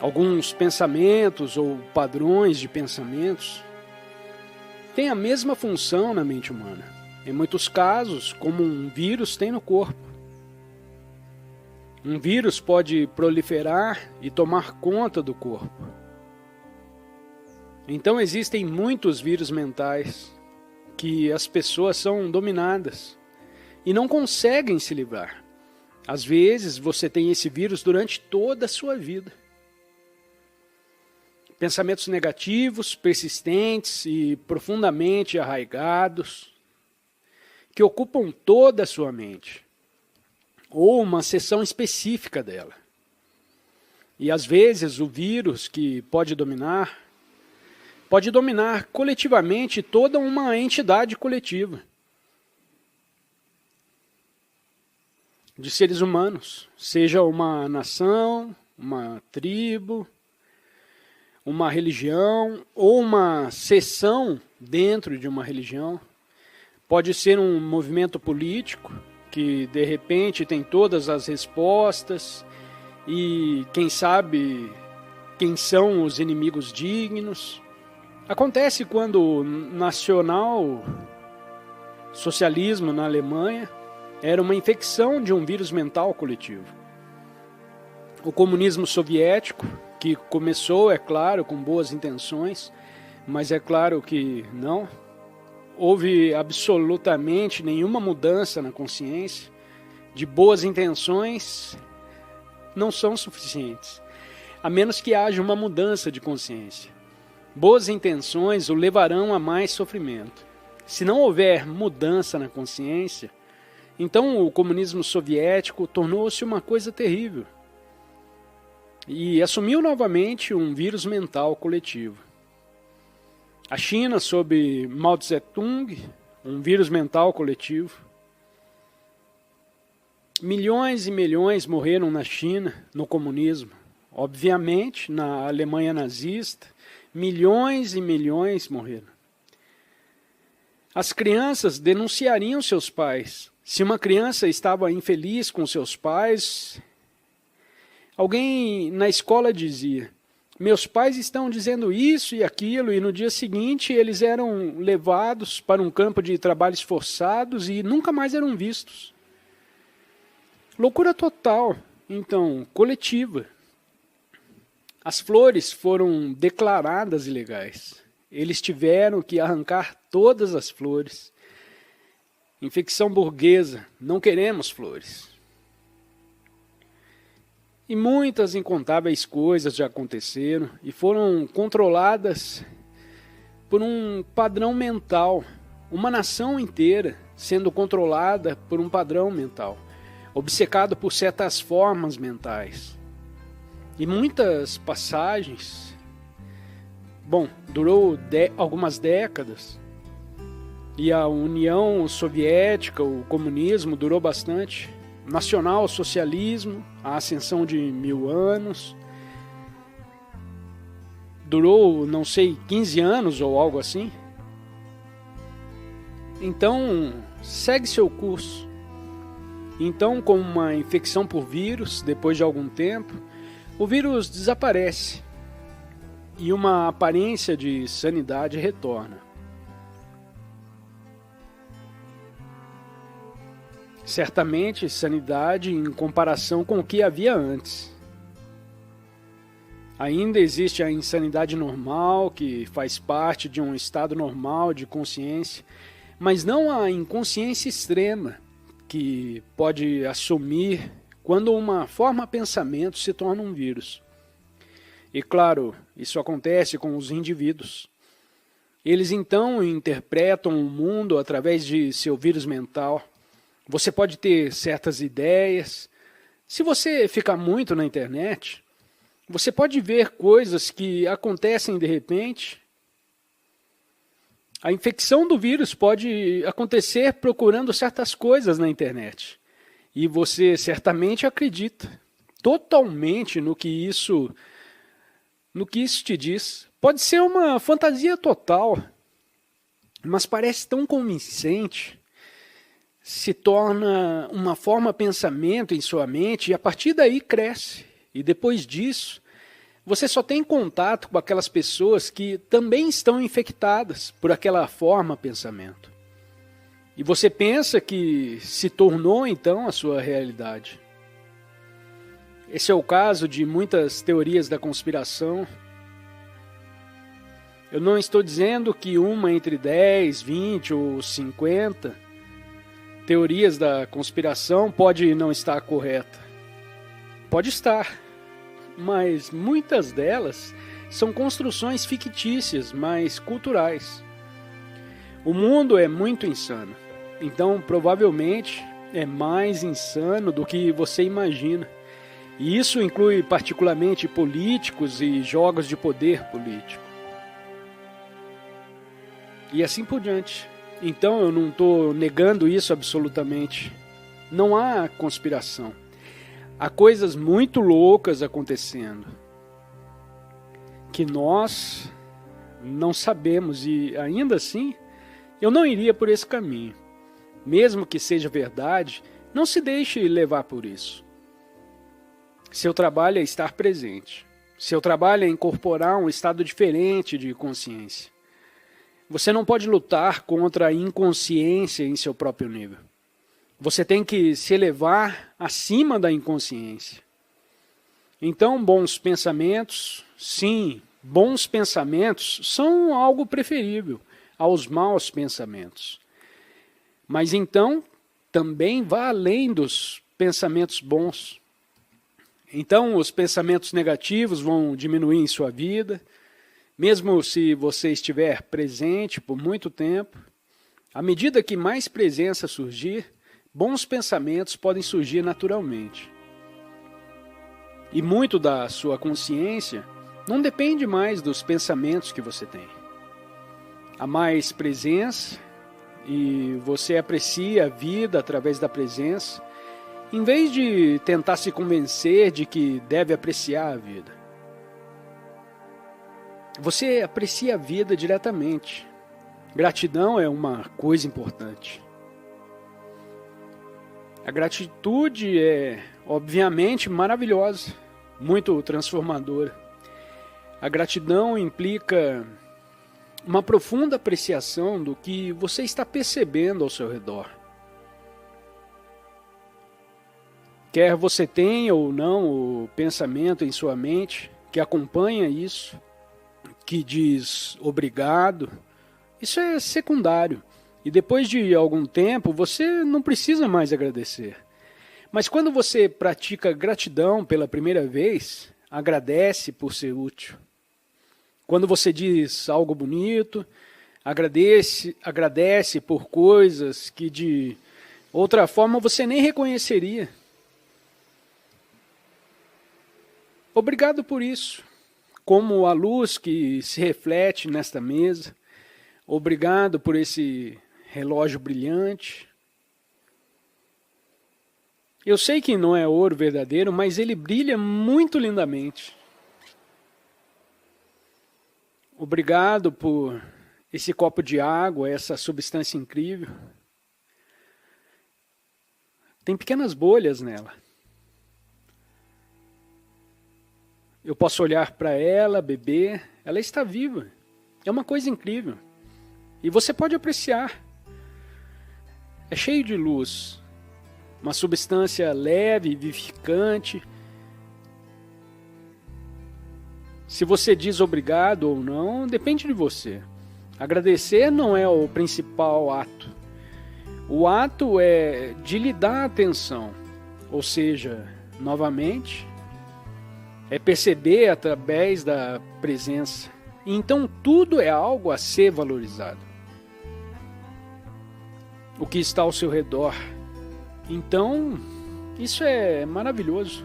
Alguns pensamentos ou padrões de pensamentos têm a mesma função na mente humana. Em muitos casos, como um vírus tem no corpo. Um vírus pode proliferar e tomar conta do corpo. Então existem muitos vírus mentais que as pessoas são dominadas e não conseguem se livrar. Às vezes você tem esse vírus durante toda a sua vida. Pensamentos negativos, persistentes e profundamente arraigados, que ocupam toda a sua mente, ou uma seção específica dela. E às vezes o vírus que pode dominar coletivamente toda uma entidade coletiva de seres humanos, seja uma nação, uma tribo, uma religião ou uma seção dentro de uma religião. Pode ser um movimento político que de repente tem todas as respostas e quem sabe quem são os inimigos dignos. Acontece quando o nacional socialismo na Alemanha era uma infecção de um vírus mental coletivo. O comunismo soviético, que começou, é claro, com boas intenções, mas é claro que não houve absolutamente nenhuma mudança na consciência. De boas intenções não são suficientes, a menos que haja uma mudança de consciência. Boas intenções o levarão a mais sofrimento. Se não houver mudança na consciência, então o comunismo soviético tornou-se uma coisa terrível e assumiu novamente um vírus mental coletivo. A China, sob Mao Tse-tung, um vírus mental coletivo. Milhões e milhões morreram na China, no comunismo. Obviamente, na Alemanha nazista, milhões e milhões morreram. As crianças denunciariam seus pais. Se uma criança estava infeliz com seus pais, alguém na escola dizia: meus pais estão dizendo isso e aquilo, e no dia seguinte eles eram levados para um campo de trabalhos forçados e nunca mais eram vistos. Loucura total, então, coletiva. As flores foram declaradas ilegais. Eles tiveram que arrancar todas as flores. Infecção burguesa, não queremos flores. E muitas incontáveis coisas já aconteceram e foram controladas por um padrão mental. Uma nação inteira sendo controlada por um padrão mental, obcecado por certas formas mentais. E muitas passagens, durou algumas décadas, e a União Soviética, o comunismo, durou bastante, nacional-socialismo, a ascensão de 1000 anos, durou, 15 anos ou algo assim. Então, segue seu curso. Então, com uma infecção por vírus, depois de algum tempo, o vírus desaparece e uma aparência de sanidade retorna. Certamente, sanidade em comparação com o que havia antes. Ainda existe a insanidade normal, que faz parte de um estado normal de consciência, mas não a inconsciência extrema, que pode assumir quando uma forma de pensamento se torna um vírus. E claro, isso acontece com os indivíduos. Eles então interpretam o mundo através de seu vírus mental. Você pode ter certas ideias. Se você ficar muito na internet, você pode ver coisas que acontecem de repente. A infecção do vírus pode acontecer procurando certas coisas na internet. E você certamente acredita totalmente no que isso te diz. Pode ser uma fantasia total, mas parece tão convincente. Se torna uma forma de pensamento em sua mente e a partir daí cresce. E depois disso, você só tem contato com aquelas pessoas que também estão infectadas por aquela forma de pensamento. E você pensa que se tornou então a sua realidade. Esse é o caso de muitas teorias da conspiração. Eu não estou dizendo que uma entre 10, 20 ou 50 teorias da conspiração pode não estar correta. Pode estar, mas muitas delas são construções fictícias, mas culturais. O mundo é muito insano, então provavelmente é mais insano do que você imagina. E isso inclui particularmente políticos e jogos de poder político. E assim por diante. Então eu não estou negando isso absolutamente. Não há conspiração. Há coisas muito loucas acontecendo que nós não sabemos e ainda assim eu não iria por esse caminho. Mesmo que seja verdade, não se deixe levar por isso. Seu trabalho é estar presente. Seu trabalho é incorporar um estado diferente de consciência. Você não pode lutar contra a inconsciência em seu próprio nível. Você tem que se elevar acima da inconsciência. Então, bons pensamentos, sim, bons pensamentos são algo preferível aos maus pensamentos. Mas então, também vá além dos pensamentos bons. Então, os pensamentos negativos vão diminuir em sua vida, mesmo se você estiver presente por muito tempo. À medida que mais presença surgir, bons pensamentos podem surgir naturalmente. E muito da sua consciência não depende mais dos pensamentos que você tem. Há mais presença e você aprecia a vida através da presença, em vez de tentar se convencer de que deve apreciar a vida. Você aprecia a vida diretamente. Gratidão é uma coisa importante. A gratitude é, obviamente, maravilhosa, muito transformadora. A gratidão implica uma profunda apreciação do que você está percebendo ao seu redor. Quer você tenha ou não o pensamento em sua mente, que acompanha isso, que diz obrigado, isso é secundário. E depois de algum tempo, você não precisa mais agradecer. Mas quando você pratica gratidão pela primeira vez, agradece por ser útil. Quando você diz algo bonito, agradece por coisas que de outra forma você nem reconheceria. Obrigado por isso, como a luz que se reflete nesta mesa. Obrigado por esse relógio brilhante. Eu sei que não é ouro verdadeiro, mas ele brilha muito lindamente. Obrigado por esse copo de água, essa substância incrível. Tem pequenas bolhas nela. Eu posso olhar para ela, beber, ela está viva. É uma coisa incrível. E você pode apreciar. É cheio de luz, uma substância leve, vivificante. Se você diz obrigado ou não, depende de você. Agradecer não é o principal ato. O ato é de lhe dar atenção, ou seja, novamente, é perceber através da presença. Então tudo é algo a ser valorizado. O que está ao seu redor. Então, isso é maravilhoso.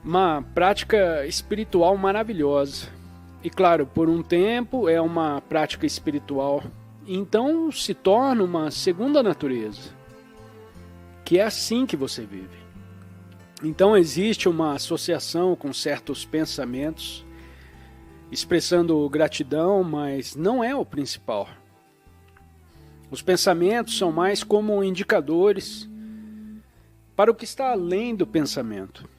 Uma prática espiritual maravilhosa. E claro, por um tempo é uma prática espiritual. Então se torna uma segunda natureza. Que é assim que você vive. Então existe uma associação com certos pensamentos, expressando gratidão, mas não é o principal. Os pensamentos são mais como indicadores para o que está além do pensamento.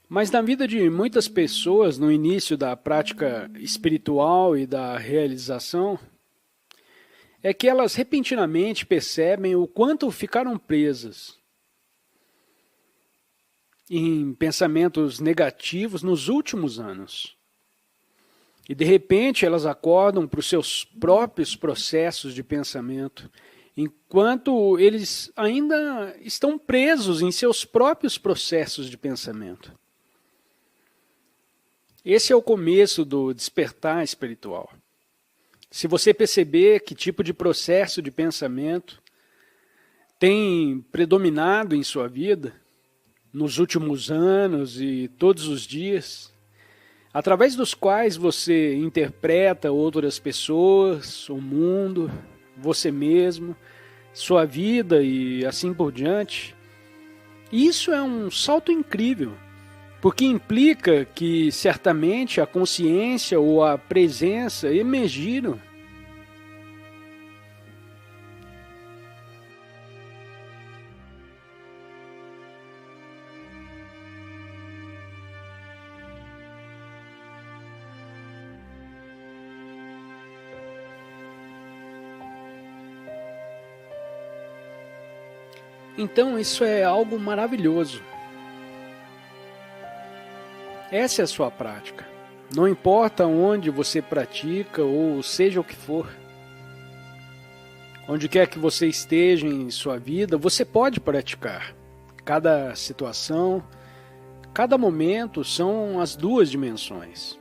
Mas na vida de muitas pessoas, no início da prática espiritual e da realização, é que elas repentinamente percebem o quanto ficaram presas em pensamentos negativos nos últimos anos. E de repente elas acordam para os seus próprios processos de pensamento, enquanto eles ainda estão presos em seus próprios processos de pensamento. Esse é o começo do despertar espiritual. Se você perceber que tipo de processo de pensamento tem predominado em sua vida, nos últimos anos e todos os dias, através dos quais você interpreta outras pessoas, o mundo, você mesmo, sua vida e assim por diante, isso é um salto incrível, porque implica que certamente a consciência ou a presença emergiram. Então isso é algo maravilhoso. Essa é a sua prática. Não importa onde você pratica ou seja o que for. Onde quer que você esteja em sua vida, você pode praticar. Cada situação, cada momento são as duas dimensões.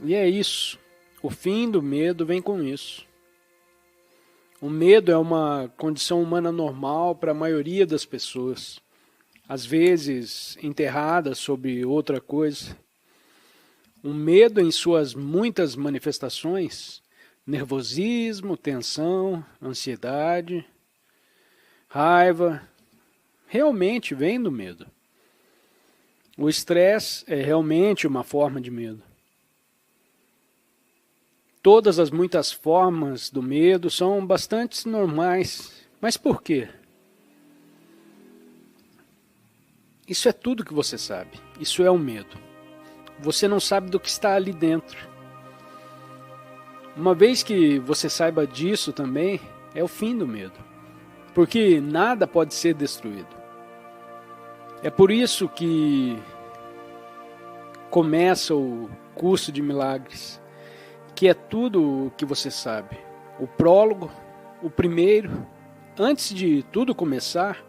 E é isso. O fim do medo vem com isso. O medo é uma condição humana normal para a maioria das pessoas. Às vezes enterrada sob outra coisa. O medo em suas muitas manifestações, nervosismo, tensão, ansiedade, raiva, realmente vem do medo. O estresse é realmente uma forma de medo. Todas as muitas formas do medo são bastante normais. Mas por quê? Isso é tudo que você sabe. Isso é o medo. você não sabe do que está ali dentro. Uma vez que você saiba disso também, é o fim do medo, porque nada pode ser destruído. É por isso que começa o curso de milagres, que é tudo o que você sabe. O prólogo, o primeiro, antes de tudo começar,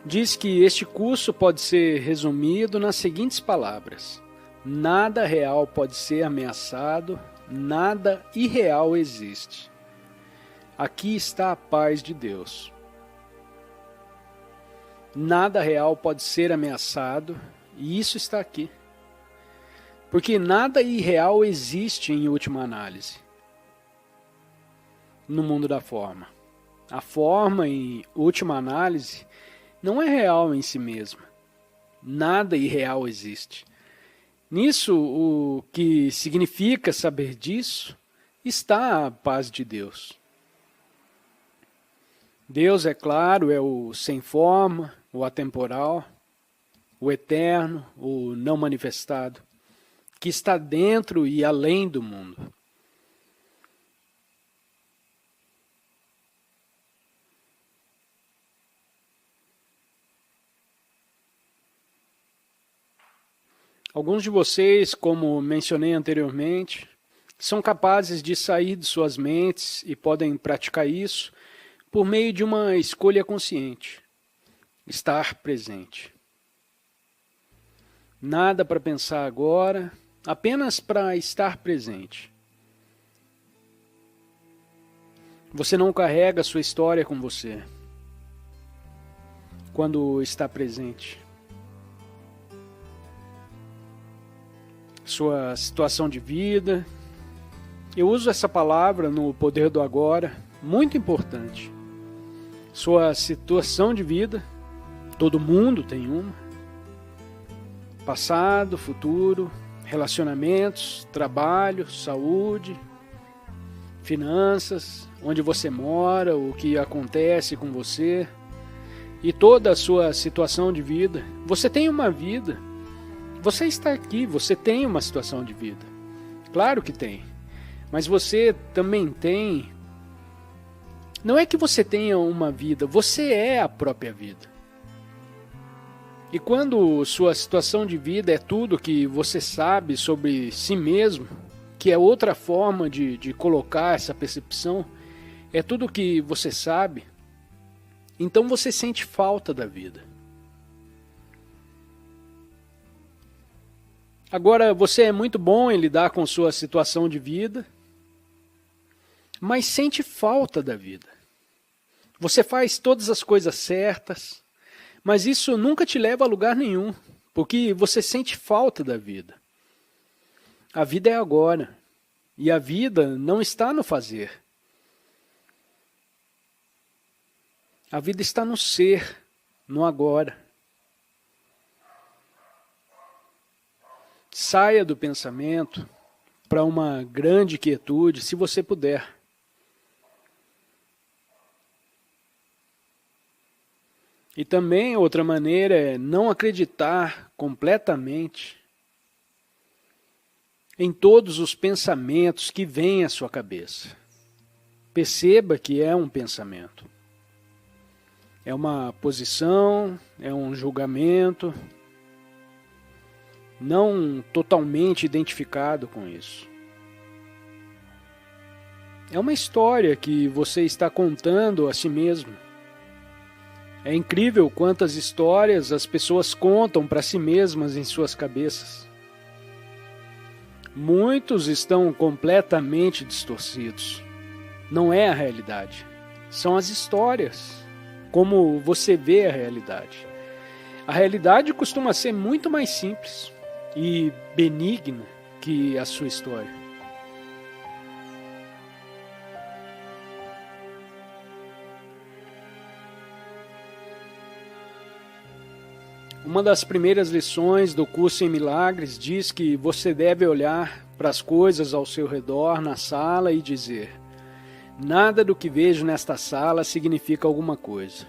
diz que este curso pode ser resumido nas seguintes palavras: nada real pode ser ameaçado, nada irreal existe. Aqui está a paz de Deus. Nada real pode ser ameaçado, e isso está aqui. Porque nada irreal existe em última análise no mundo da forma. A forma, em última análise, não é real em si mesma. Nada irreal existe. Nisso, o que significa saber disso, está a paz de Deus. Deus, é claro, é o sem forma, o atemporal, o eterno, o não manifestado, que está dentro e além do mundo. Alguns de vocês, como mencionei anteriormente, são capazes de sair de suas mentes e podem praticar isso por meio de uma escolha consciente: estar presente. Nada para pensar agora, apenas para estar presente. Você não carrega a sua história com você quando está presente. Sua situação de vida. Eu uso essa palavra no Poder do Agora, muito importante. Sua situação de vida, todo mundo tem uma. Passado, futuro, relacionamentos, trabalho, saúde, finanças, onde você mora, o que acontece com você e toda a sua situação de vida. Você tem uma vida. Você está aqui, você tem uma situação de vida. Claro que tem. Mas você também tem. Não é que você tenha uma vida, você é a própria vida. E quando sua situação de vida é tudo que você sabe sobre si mesmo, que é outra forma de colocar essa percepção, é tudo que você sabe, então você sente falta da vida. Agora, você é muito bom em lidar com sua situação de vida, mas sente falta da vida. Você faz todas as coisas certas, mas isso nunca te leva a lugar nenhum, porque você sente falta da vida. A vida é agora, e a vida não está no fazer. A vida está no ser, no agora. Saia do pensamento para uma grande quietude, se você puder. E também outra maneira é não acreditar completamente em todos os pensamentos que vêm à sua cabeça. Perceba que é um pensamento. É uma posição, é um julgamento, não totalmente identificado com isso. É uma história que você está contando a si mesmo. É incrível quantas histórias as pessoas contam para si mesmas em suas cabeças. Muitos estão completamente distorcidos. Não é a realidade. São as histórias, como você vê a realidade. A realidade costuma ser muito mais simples e benigna que a sua história. Uma das primeiras lições do curso em Milagres diz que você deve olhar para as coisas ao seu redor na sala e dizer: nada do que vejo nesta sala significa alguma coisa.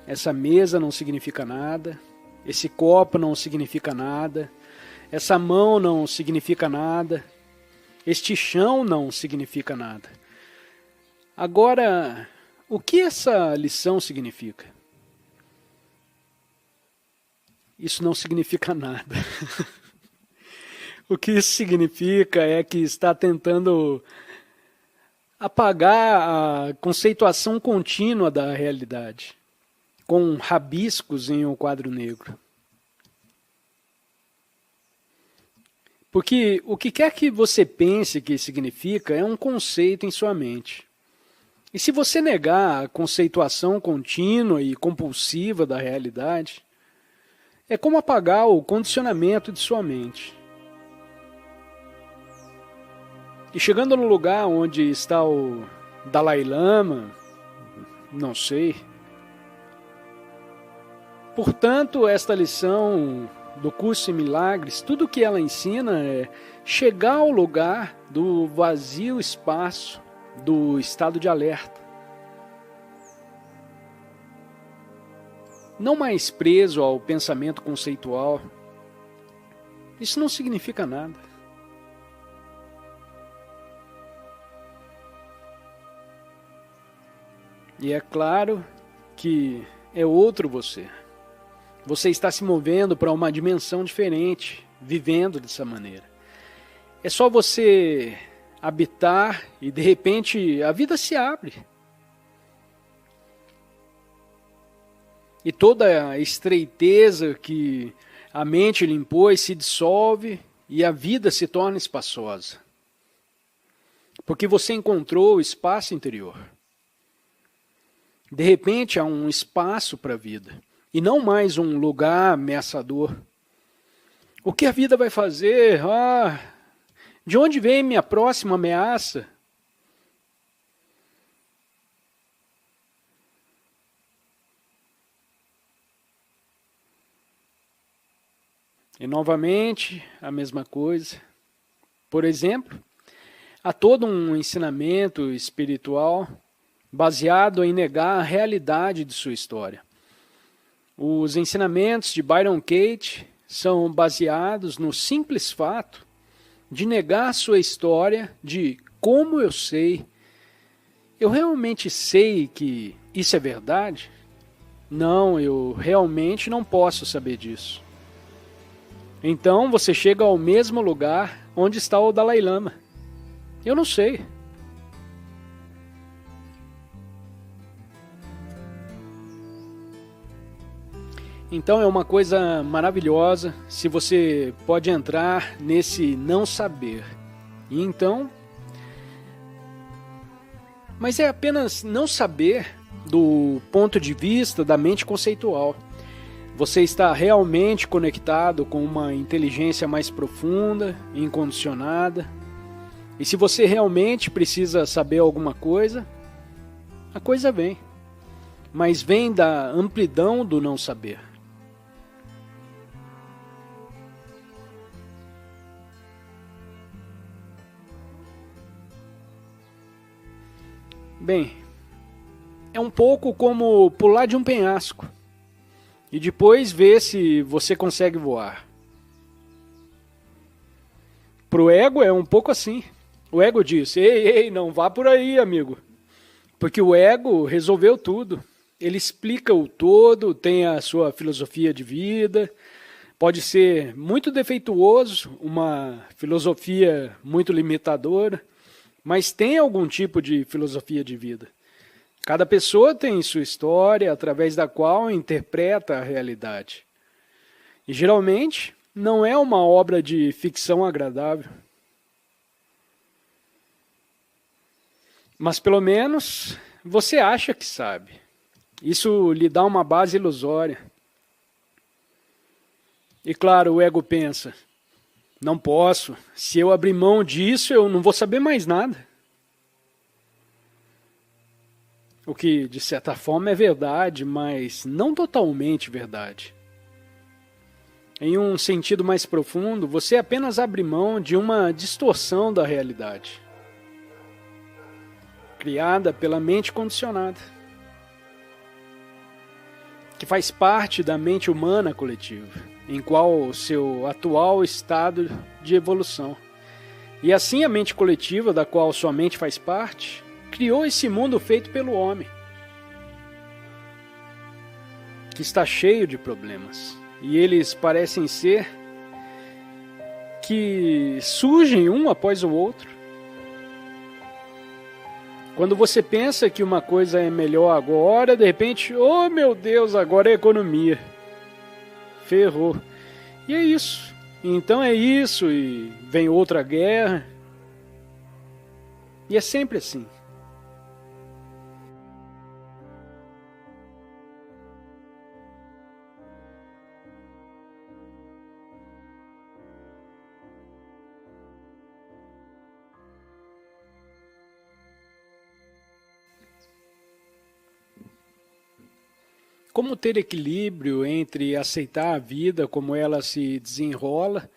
Essa mesa não significa nada. Esse copo não significa nada. Essa mão não significa nada. Este chão não significa nada. Agora, o que essa lição significa? Isso não significa nada. O que isso significa é que está tentando apagar a conceituação contínua da realidade, com rabiscos em um quadro negro. Porque o que quer que você pense que significa é um conceito em sua mente. E se você negar a conceituação contínua e compulsiva da realidade, é como apagar o condicionamento de sua mente. E chegando no lugar onde está o Dalai Lama, não sei. Portanto, esta lição do Curso em Milagres, tudo o que ela ensina é chegar ao lugar do vazio espaço, do estado de alerta. Não mais preso ao pensamento conceitual. Isso não significa nada. E é claro que é outro você. Você está se movendo para uma dimensão diferente, vivendo dessa maneira. É só você habitar e de repente a vida se abre. E toda a estreiteza que a mente lhe impôs se dissolve e a vida se torna espaçosa. Porque você encontrou o espaço interior. De repente há um espaço para a vida. E não mais um lugar ameaçador. O que a vida vai fazer? De onde vem minha próxima ameaça? E novamente a mesma coisa. Por exemplo, há todo um ensinamento espiritual baseado em negar a realidade de sua história. Os ensinamentos de Byron Katie são baseados no simples fato de negar sua história de como eu sei. Eu realmente sei que isso é verdade? Não, eu realmente não posso saber disso. Então você chega ao mesmo lugar onde está o Dalai Lama. Eu não sei. Então é uma coisa maravilhosa se você pode entrar nesse não saber. E então, mas é apenas não saber do ponto de vista da mente conceitual. Você está realmente conectado com uma inteligência mais profunda, incondicionada. E se você realmente precisa saber alguma coisa, a coisa vem. Mas vem da amplidão do não saber. Bem, é um pouco como pular de um penhasco e depois ver se você consegue voar. Pro ego é um pouco assim. O ego diz, ei, não vá por aí, amigo. Porque o ego resolveu tudo. Ele explica o todo, tem a sua filosofia de vida. Pode ser muito defeituoso, uma filosofia muito limitadora. Mas tem algum tipo de filosofia de vida. Cada pessoa tem sua história, através da qual interpreta a realidade. E geralmente não é uma obra de ficção agradável. Mas pelo menos você acha que sabe. Isso lhe dá uma base ilusória. E claro, o ego pensa, não posso, se eu abrir mão disso eu não vou saber mais nada. O que, de certa forma, é verdade, mas não totalmente verdade. Em um sentido mais profundo, você apenas abre mão de uma distorção da realidade, criada pela mente condicionada, que faz parte da mente humana coletiva, em qual o seu atual estado de evolução. E assim a mente coletiva, da qual sua mente faz parte, criou esse mundo feito pelo homem, que está cheio de problemas. E eles parecem ser que surgem um após o outro. Quando você pensa que uma coisa é melhor agora, de repente, oh meu Deus, agora é economia. Ferrou. E é isso. Então é isso, e vem outra guerra. E é sempre assim. Como ter equilíbrio entre aceitar a vida como ela se desenrola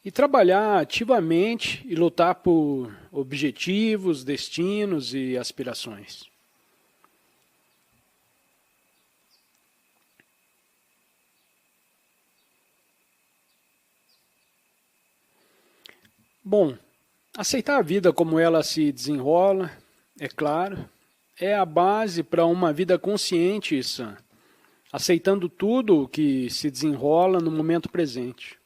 e trabalhar ativamente e lutar por objetivos, destinos e aspirações? Bom, aceitar a vida como ela se desenrola, é claro, é a base para uma vida consciente e sã, aceitando tudo o que se desenrola no momento presente.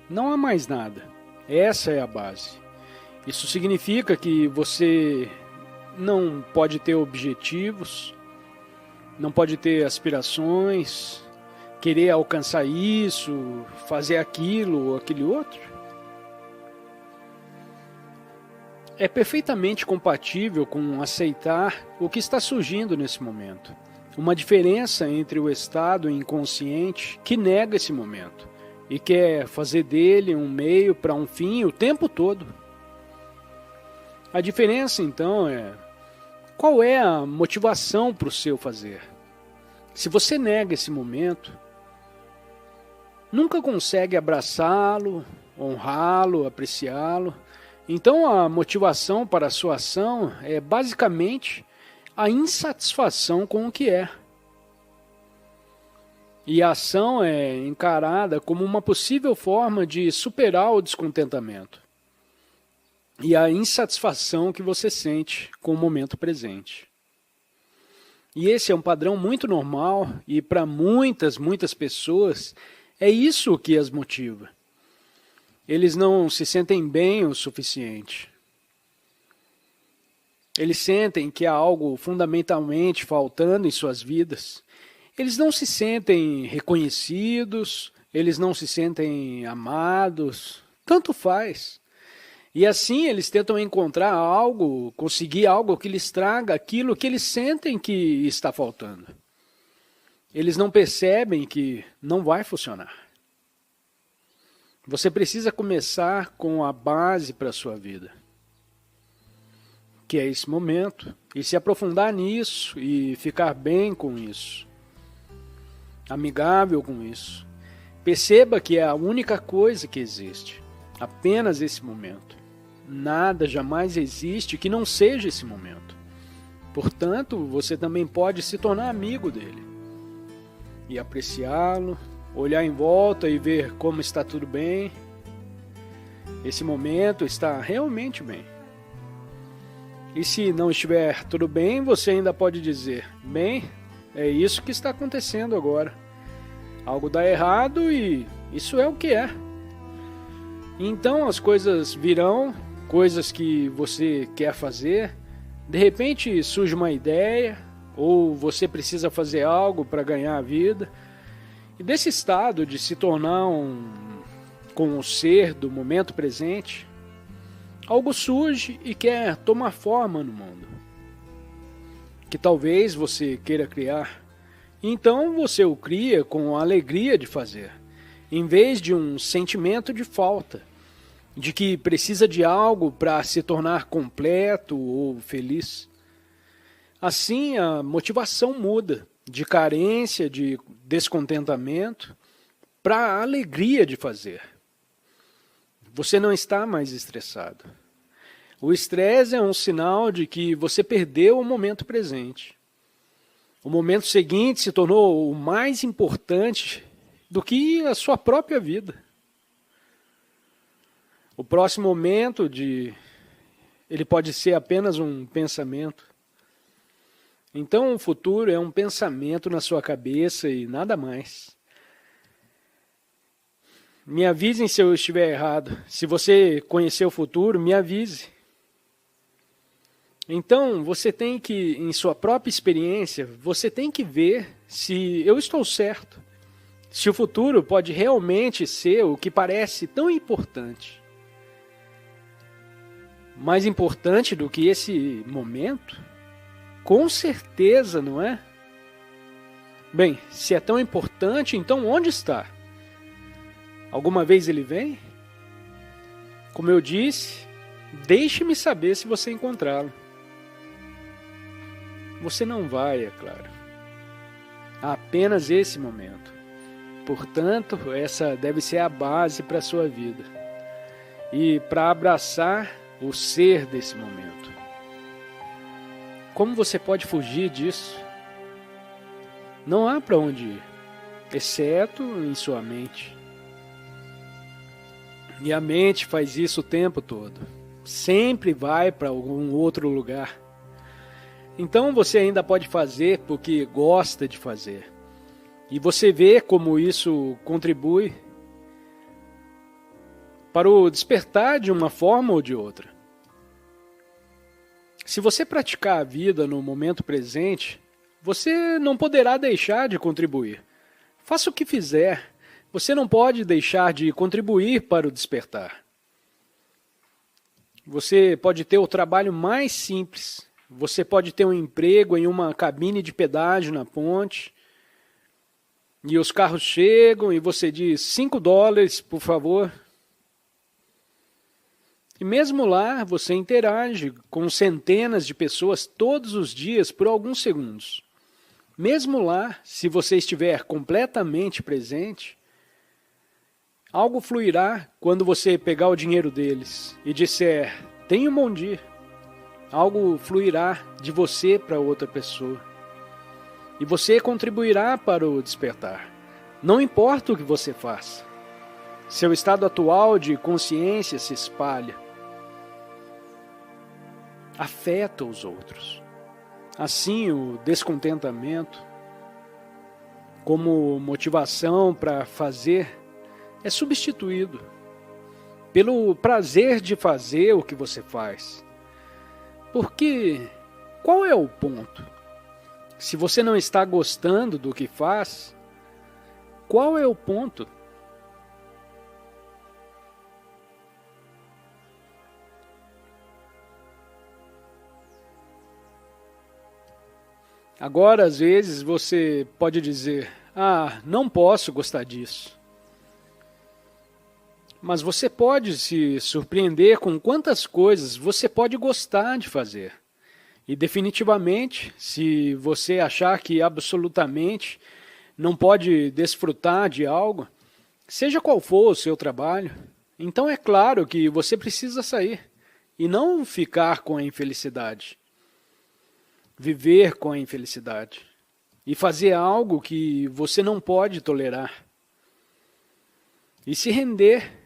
Não há mais nada. Essa é a base. Isso significa que você não pode ter objetivos, não pode ter aspirações, querer alcançar isso, fazer aquilo ou aquele outro. É perfeitamente compatível com aceitar o que está surgindo nesse momento. Uma diferença entre o estado inconsciente que nega esse momento e quer fazer dele um meio para um fim o tempo todo. A diferença, então, é qual é a motivação para o seu fazer. Se você nega esse momento, nunca consegue abraçá-lo, honrá-lo, apreciá-lo. Então a motivação para a sua ação é basicamente a insatisfação com o que é. E a ação é encarada como uma possível forma de superar o descontentamento e a insatisfação que você sente com o momento presente. E esse é um padrão muito normal e para muitas pessoas é isso que as motiva. Eles não se sentem bem o suficiente. Eles sentem que há algo fundamentalmente faltando em suas vidas. Eles não se sentem reconhecidos, eles não se sentem amados, tanto faz. E assim eles tentam encontrar algo, conseguir algo que lhes traga aquilo que eles sentem que está faltando. Eles não percebem que não vai funcionar. Você precisa começar com a base para a sua vida, que é esse momento, e se aprofundar nisso e ficar bem com isso, amigável com isso. Perceba que é a única coisa que existe, apenas esse momento. Nada jamais existe que não seja esse momento. Portanto, você também pode se tornar amigo dele e apreciá-lo, olhar em volta e ver como está tudo bem. Esse momento está realmente bem. E se não estiver tudo bem, você ainda pode dizer: bem, é isso que está acontecendo agora. Algo dá errado e isso é o que é. Então as coisas virão, coisas que você quer fazer. De repente surge uma ideia, ou você precisa fazer algo para ganhar a vida. E desse estado de se tornar com o ser do momento presente, algo surge e quer tomar forma no mundo, que talvez você queira criar. Então você o cria com a alegria de fazer, em vez de um sentimento de falta, de que precisa de algo para se tornar completo ou feliz. Assim a motivação muda de carência, de descontentamento, para a alegria de fazer. Você não está mais estressado. O estresse é um sinal de que você perdeu o momento presente. O momento seguinte se tornou o mais importante do que a sua própria vida. O próximo momento ele pode ser apenas um pensamento. Então o futuro é um pensamento na sua cabeça e nada mais. Me avisem se eu estiver errado. Se você conhecer o futuro, me avise. Então, você tem que, em sua própria experiência, você tem que ver se eu estou certo. Se o futuro pode realmente ser o que parece tão importante. Mais importante do que esse momento? Com certeza, não é? Bem, se é tão importante, então onde está? Alguma vez ele vem? Como eu disse, deixe-me saber se você encontrá-lo. Você não vai, é claro. Há apenas esse momento. Portanto, essa deve ser a base para a sua vida. E para abraçar o ser desse momento. Como você pode fugir disso? Não há para onde ir, exceto em sua mente. E a mente faz isso o tempo todo. Sempre vai para algum outro lugar. Então você ainda pode fazer porque gosta de fazer. E você vê como isso contribui para o despertar de uma forma ou de outra. Se você praticar a vida no momento presente, você não poderá deixar de contribuir. Faça o que fizer, você não pode deixar de contribuir para o despertar. Você pode ter o trabalho mais simples. Você pode ter um emprego em uma cabine de pedágio na ponte, e os carros chegam e você diz $5, por favor. E mesmo lá você interage com centenas de pessoas todos os dias por alguns segundos. Mesmo lá, se você estiver completamente presente, algo fluirá quando você pegar o dinheiro deles e disser, tenha um bom dia. Algo fluirá de você para outra pessoa. E você contribuirá para o despertar. Não importa o que você faça. Seu estado atual de consciência se espalha. Afeta os outros. Assim, o descontentamento, como motivação para fazer, é substituído pelo prazer de fazer o que você faz. Porque qual é o ponto? Se você não está gostando do que faz, qual é o ponto? Agora, às vezes, você pode dizer, não posso gostar disso. Mas você pode se surpreender com quantas coisas você pode gostar de fazer. E definitivamente, se você achar que absolutamente não pode desfrutar de algo, seja qual for o seu trabalho, então é claro que você precisa sair e não ficar com a infelicidade. Viver com a infelicidade e fazer algo que você não pode tolerar. E se render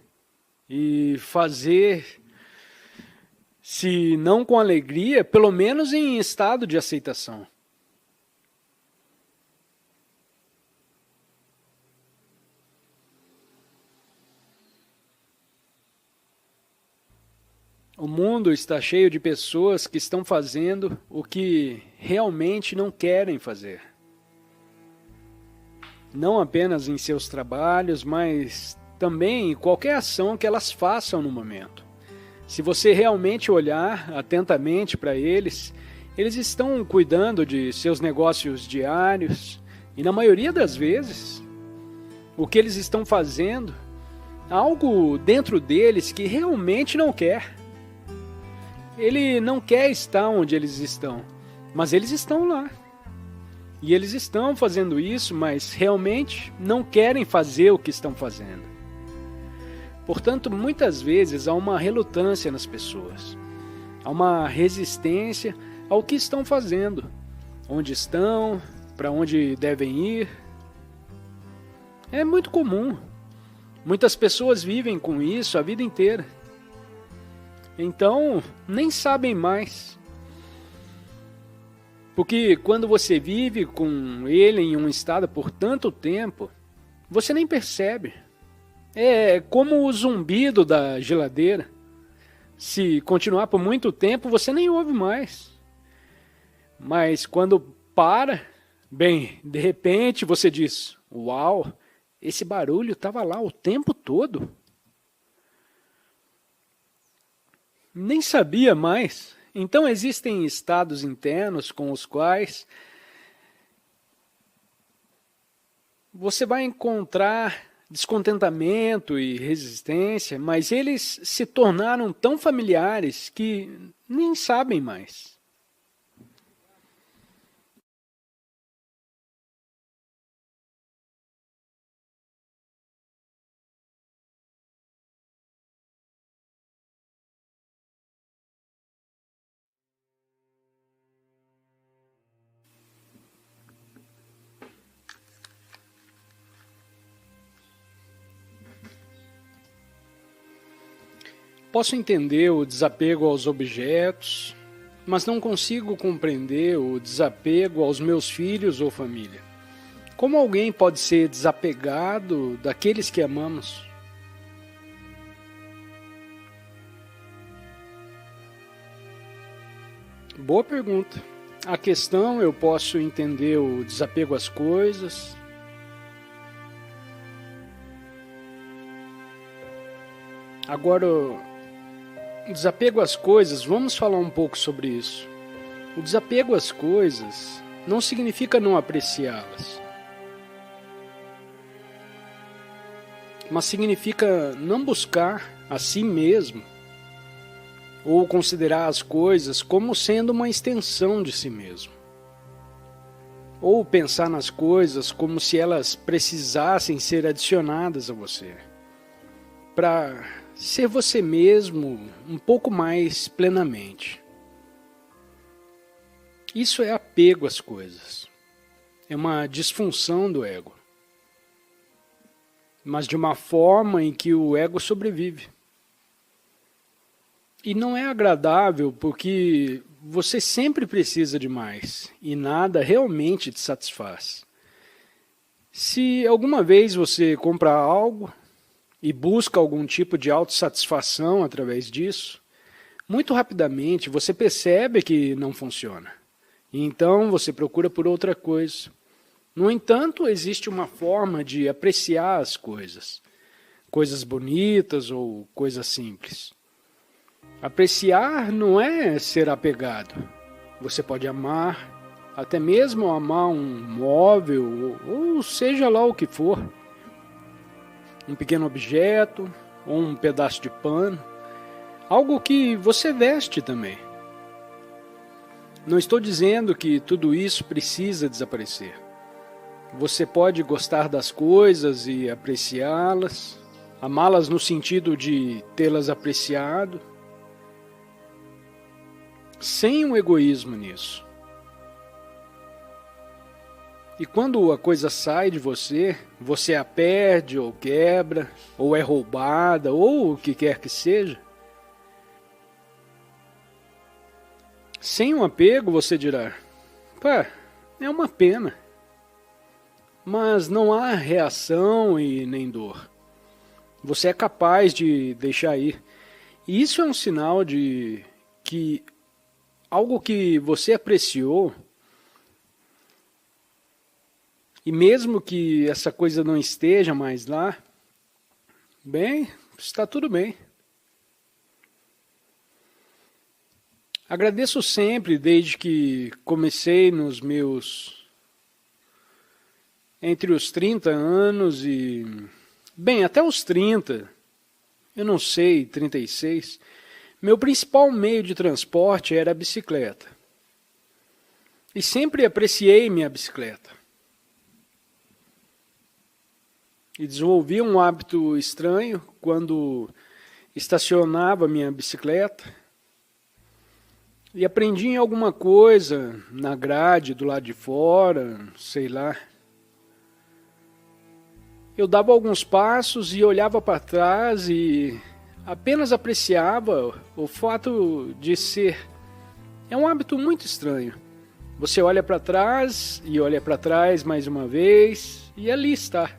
e fazer, se não com alegria, pelo menos em estado de aceitação. O mundo está cheio de pessoas que estão fazendo o que realmente não querem fazer. Não apenas em seus trabalhos, mas também em qualquer ação que elas façam no momento. Se você realmente olhar atentamente para eles, eles estão cuidando de seus negócios diários e, na maioria das vezes, o que eles estão fazendo, algo dentro deles que realmente não quer. Ele não quer estar onde eles estão, mas eles estão lá. E eles estão fazendo isso, mas realmente não querem fazer o que estão fazendo. Portanto, muitas vezes há uma relutância nas pessoas. Há uma resistência ao que estão fazendo, onde estão para onde devem ir. É muito comum. Muitas pessoas vivem com isso a vida inteira. Então, nem sabem mais. Porque quando você vive com ele em um estado por tanto tempo, você nem percebe. É como o zumbido da geladeira. Se continuar por muito tempo, você nem ouve mais. Mas quando para, bem, de repente você diz: uau, esse barulho estava lá o tempo todo. Nem sabia mais. Então existem estados internos com os quais você vai encontrar descontentamento e resistência, mas eles se tornaram tão familiares que nem sabem mais. Posso entender o desapego aos objetos, mas não consigo compreender o desapego aos meus filhos ou família. Como alguém pode ser desapegado daqueles que amamos? Boa pergunta. A questão, eu posso entender o desapego às coisas. Agora, o desapego às coisas, vamos falar um pouco sobre isso. O desapego às coisas não significa não apreciá-las, mas significa não buscar a si mesmo ou considerar as coisas como sendo uma extensão de si mesmo, ou pensar nas coisas como se elas precisassem ser adicionadas a você, para ser você mesmo um pouco mais plenamente. Isso é apego às coisas. É uma disfunção do ego. Mas de uma forma em que o ego sobrevive. E não é agradável porque você sempre precisa de mais e nada realmente te satisfaz. Se alguma vez você compra algo e busca algum tipo de autossatisfação através disso, muito rapidamente você percebe que não funciona. E então você procura por outra coisa. No entanto, existe uma forma de apreciar as coisas. Coisas bonitas ou coisas simples. Apreciar não é ser apegado. Você pode amar, até mesmo amar um móvel, ou seja lá o que for. Um pequeno objeto, ou um pedaço de pano. Algo que você veste também. Não estou dizendo que tudo isso precisa desaparecer. Você pode gostar das coisas e apreciá-las, amá-las no sentido de tê-las apreciado, sem um egoísmo nisso. E quando a coisa sai de você, você a perde ou quebra, ou é roubada, ou o que quer que seja, sem um apego você dirá: pá, é uma pena. Mas não há reação e nem dor. Você é capaz de deixar ir. E isso é um sinal de que algo que você apreciou, e mesmo que essa coisa não esteja mais lá, bem, está tudo bem. Agradeço sempre, desde que comecei nos meus... entre os 30 anos e... bem, até os 30, eu não sei, 36, meu principal meio de transporte era a bicicleta. E sempre apreciei minha bicicleta. E desenvolvi um hábito estranho quando estacionava minha bicicleta. e aprendi alguma coisa na grade do lado de fora, sei lá. Eu dava alguns passos e olhava para trás e apenas apreciava o fato de ser. É um hábito muito estranho. Você olha para trás e olha para trás mais uma vez e ali está.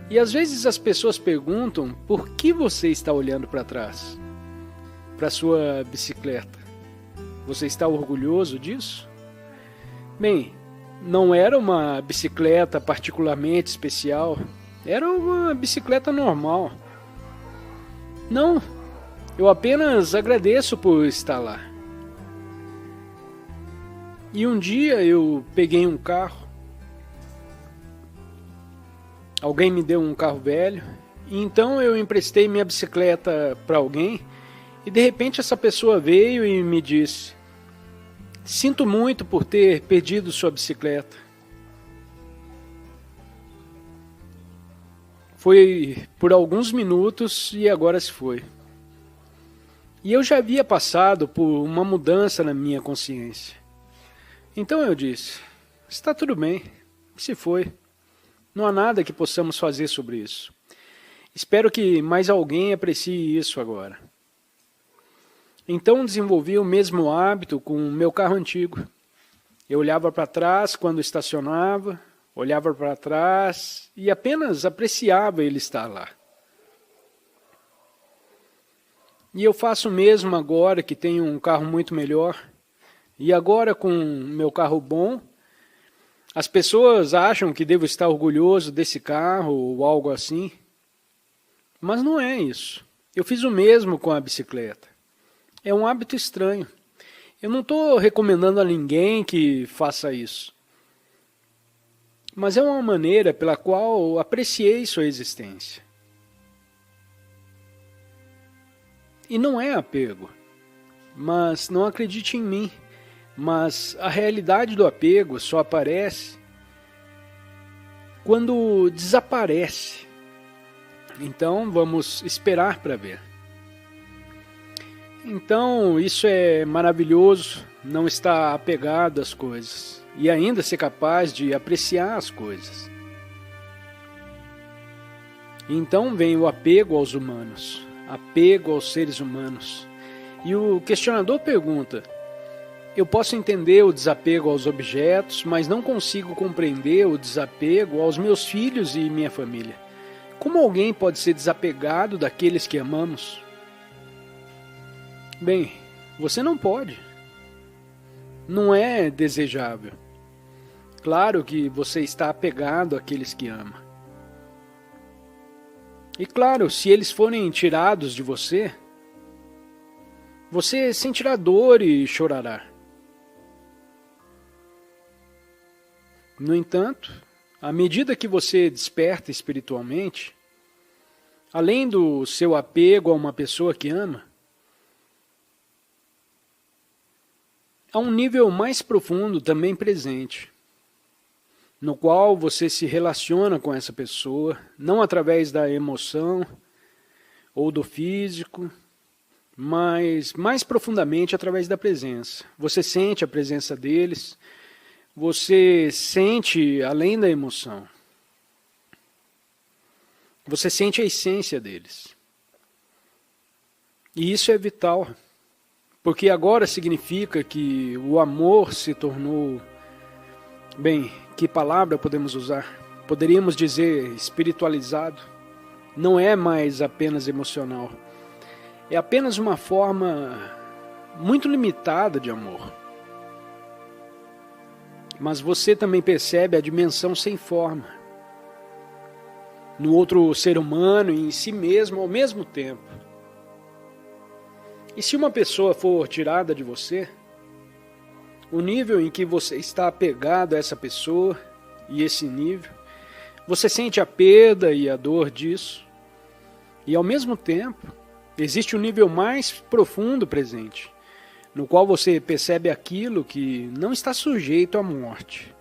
E às vezes as pessoas perguntam por que você está olhando para trás, para sua bicicleta. Você está orgulhoso disso? Bem, não era uma bicicleta particularmente especial, era uma bicicleta normal. Não, eu apenas agradeço por estar lá. E um dia eu peguei um carro, alguém me deu um carro velho, e então eu emprestei minha bicicleta para alguém, e de repente essa pessoa veio e me disse: sinto muito por ter perdido sua bicicleta. Foi por alguns minutos e agora se foi. E eu já havia passado por uma mudança na minha consciência. Então eu disse: está tudo bem, se foi. Não há nada que possamos fazer sobre isso. Espero que mais alguém aprecie isso agora. Então desenvolvi o mesmo hábito com o meu carro antigo. Eu olhava para trás quando estacionava, olhava para trás e apenas apreciava ele estar lá. E eu faço o mesmo agora que tenho um carro muito melhor. E agora com meu carro bom, as pessoas acham que devo estar orgulhoso desse carro ou algo assim. Mas não é isso. Eu fiz o mesmo com a bicicleta. É um hábito estranho. Eu não estou recomendando a ninguém que faça isso. Mas é uma maneira pela qual apreciei sua existência. E não é apego. Mas não acredite em mim. Mas a realidade do apego só aparece quando desaparece. Então vamos esperar para ver. Então isso é maravilhoso, não estar apegado às coisas e ainda ser capaz de apreciar as coisas. Então vem o apego aos humanos, apego aos seres humanos. E o questionador pergunta: eu posso entender o desapego aos objetos, mas não consigo compreender o desapego aos meus filhos e minha família. Como alguém pode ser desapegado daqueles que amamos? Bem, você não pode. Não é desejável. Claro que você está apegado àqueles que ama. E claro, se eles forem tirados de você, você sentirá dor e chorará. No entanto, à medida que você desperta espiritualmente, além do seu apego a uma pessoa que ama, há um nível mais profundo também presente, no qual você se relaciona com essa pessoa, não através da emoção ou do físico, mas mais profundamente através da presença. Você sente a presença deles, você sente além da emoção. Você sente a essência deles. E isso é vital, porque agora significa que o amor se tornou, bem, que palavra podemos usar? Poderíamos dizer espiritualizado. Não é mais apenas emocional. É apenas uma forma muito limitada de amor. Mas você também percebe a dimensão sem forma, no outro ser humano e em si mesmo ao mesmo tempo. E se uma pessoa for tirada de você, o nível em que você está apegado a essa pessoa e esse nível, você sente a perda e a dor disso. E ao mesmo tempo, existe um nível mais profundo presente, no qual você percebe aquilo que não está sujeito à morte.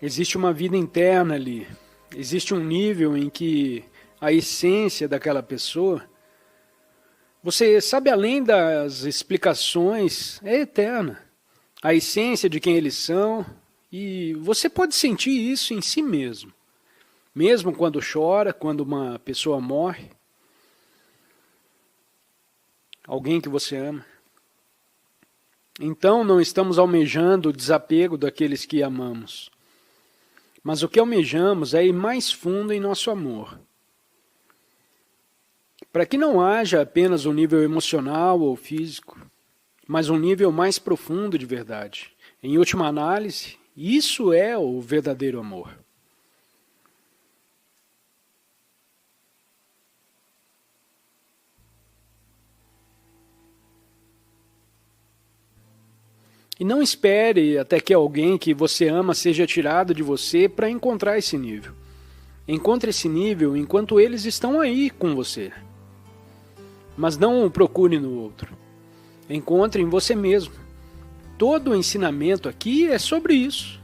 Existe uma vida interna ali, existe um nível em que a essência daquela pessoa, você sabe além das explicações, é eterna. A essência de quem eles são, e você pode sentir isso em si mesmo. Mesmo quando chora, quando uma pessoa morre, alguém que você ama. Então não estamos almejando o desapego daqueles que amamos. Mas o que almejamos é ir mais fundo em nosso amor. Para que não haja apenas um nível emocional ou físico, mas um nível mais profundo de verdade. Em última análise, isso é o verdadeiro amor. E não espere até que alguém que você ama seja tirado de você para encontrar esse nível. Encontre esse nível enquanto eles estão aí com você. Mas não o procure no outro. Encontre em você mesmo. Todo o ensinamento aqui é sobre isso.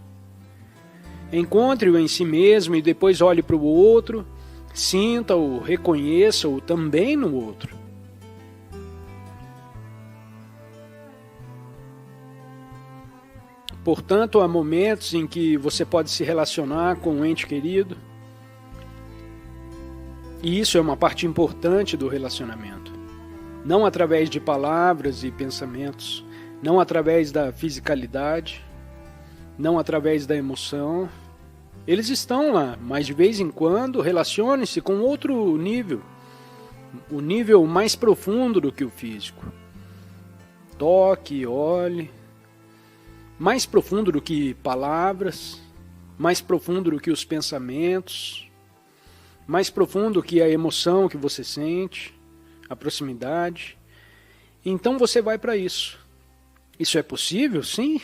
Encontre-o em si mesmo e depois olhe para o outro, sinta-o, reconheça-o também no outro. Portanto, há momentos em que você pode se relacionar com um ente querido, e isso é uma parte importante do relacionamento. Não através de palavras e pensamentos, não através da fisicalidade, não através da emoção. Eles estão lá, mas de vez em quando relacione-se com outro nível, o nível mais profundo do que o físico. Toque, olhe, mais profundo do que palavras, mais profundo do que os pensamentos, mais profundo que a emoção que você sente, a proximidade. Então você vai para isso. Isso é possível? Sim.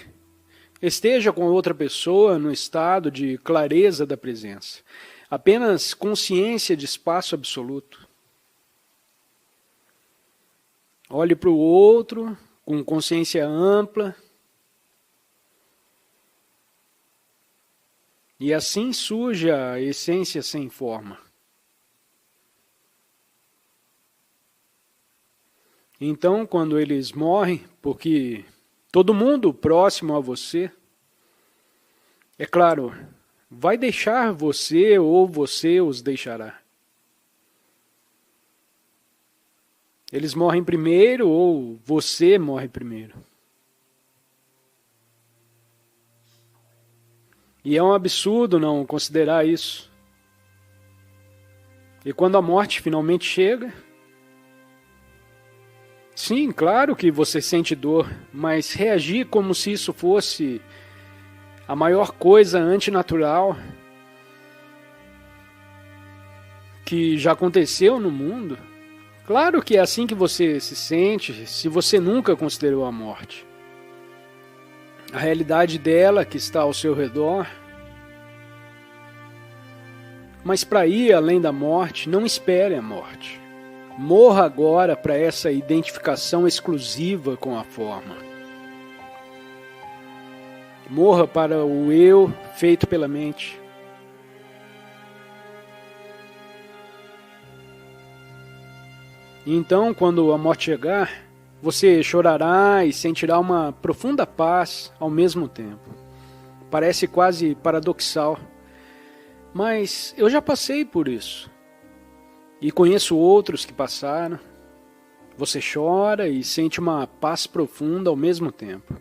Esteja com outra pessoa no estado de clareza da presença. Apenas consciência de espaço absoluto. Olhe para o outro com consciência ampla. E assim surge a essência sem forma. Então, quando eles morrem, porque todo mundo próximo a você, é claro, vai deixar você ou você os deixará. Eles morrem primeiro ou você morre primeiro. E é um absurdo não considerar isso. E quando a morte finalmente chega, sim, claro que você sente dor, mas reagir como se isso fosse a maior coisa antinatural que já aconteceu no mundo, claro que é assim que você se sente se você nunca considerou a morte. A realidade dela que está ao seu redor. Mas para ir além da morte, não espere a morte. Morra agora para essa identificação exclusiva com a forma. Morra para o eu feito pela mente. E então, quando a morte chegar, você chorará e sentirá uma profunda paz ao mesmo tempo. Parece quase paradoxal, mas eu já passei por isso. E conheço outros que passaram. Você chora e sente uma paz profunda ao mesmo tempo.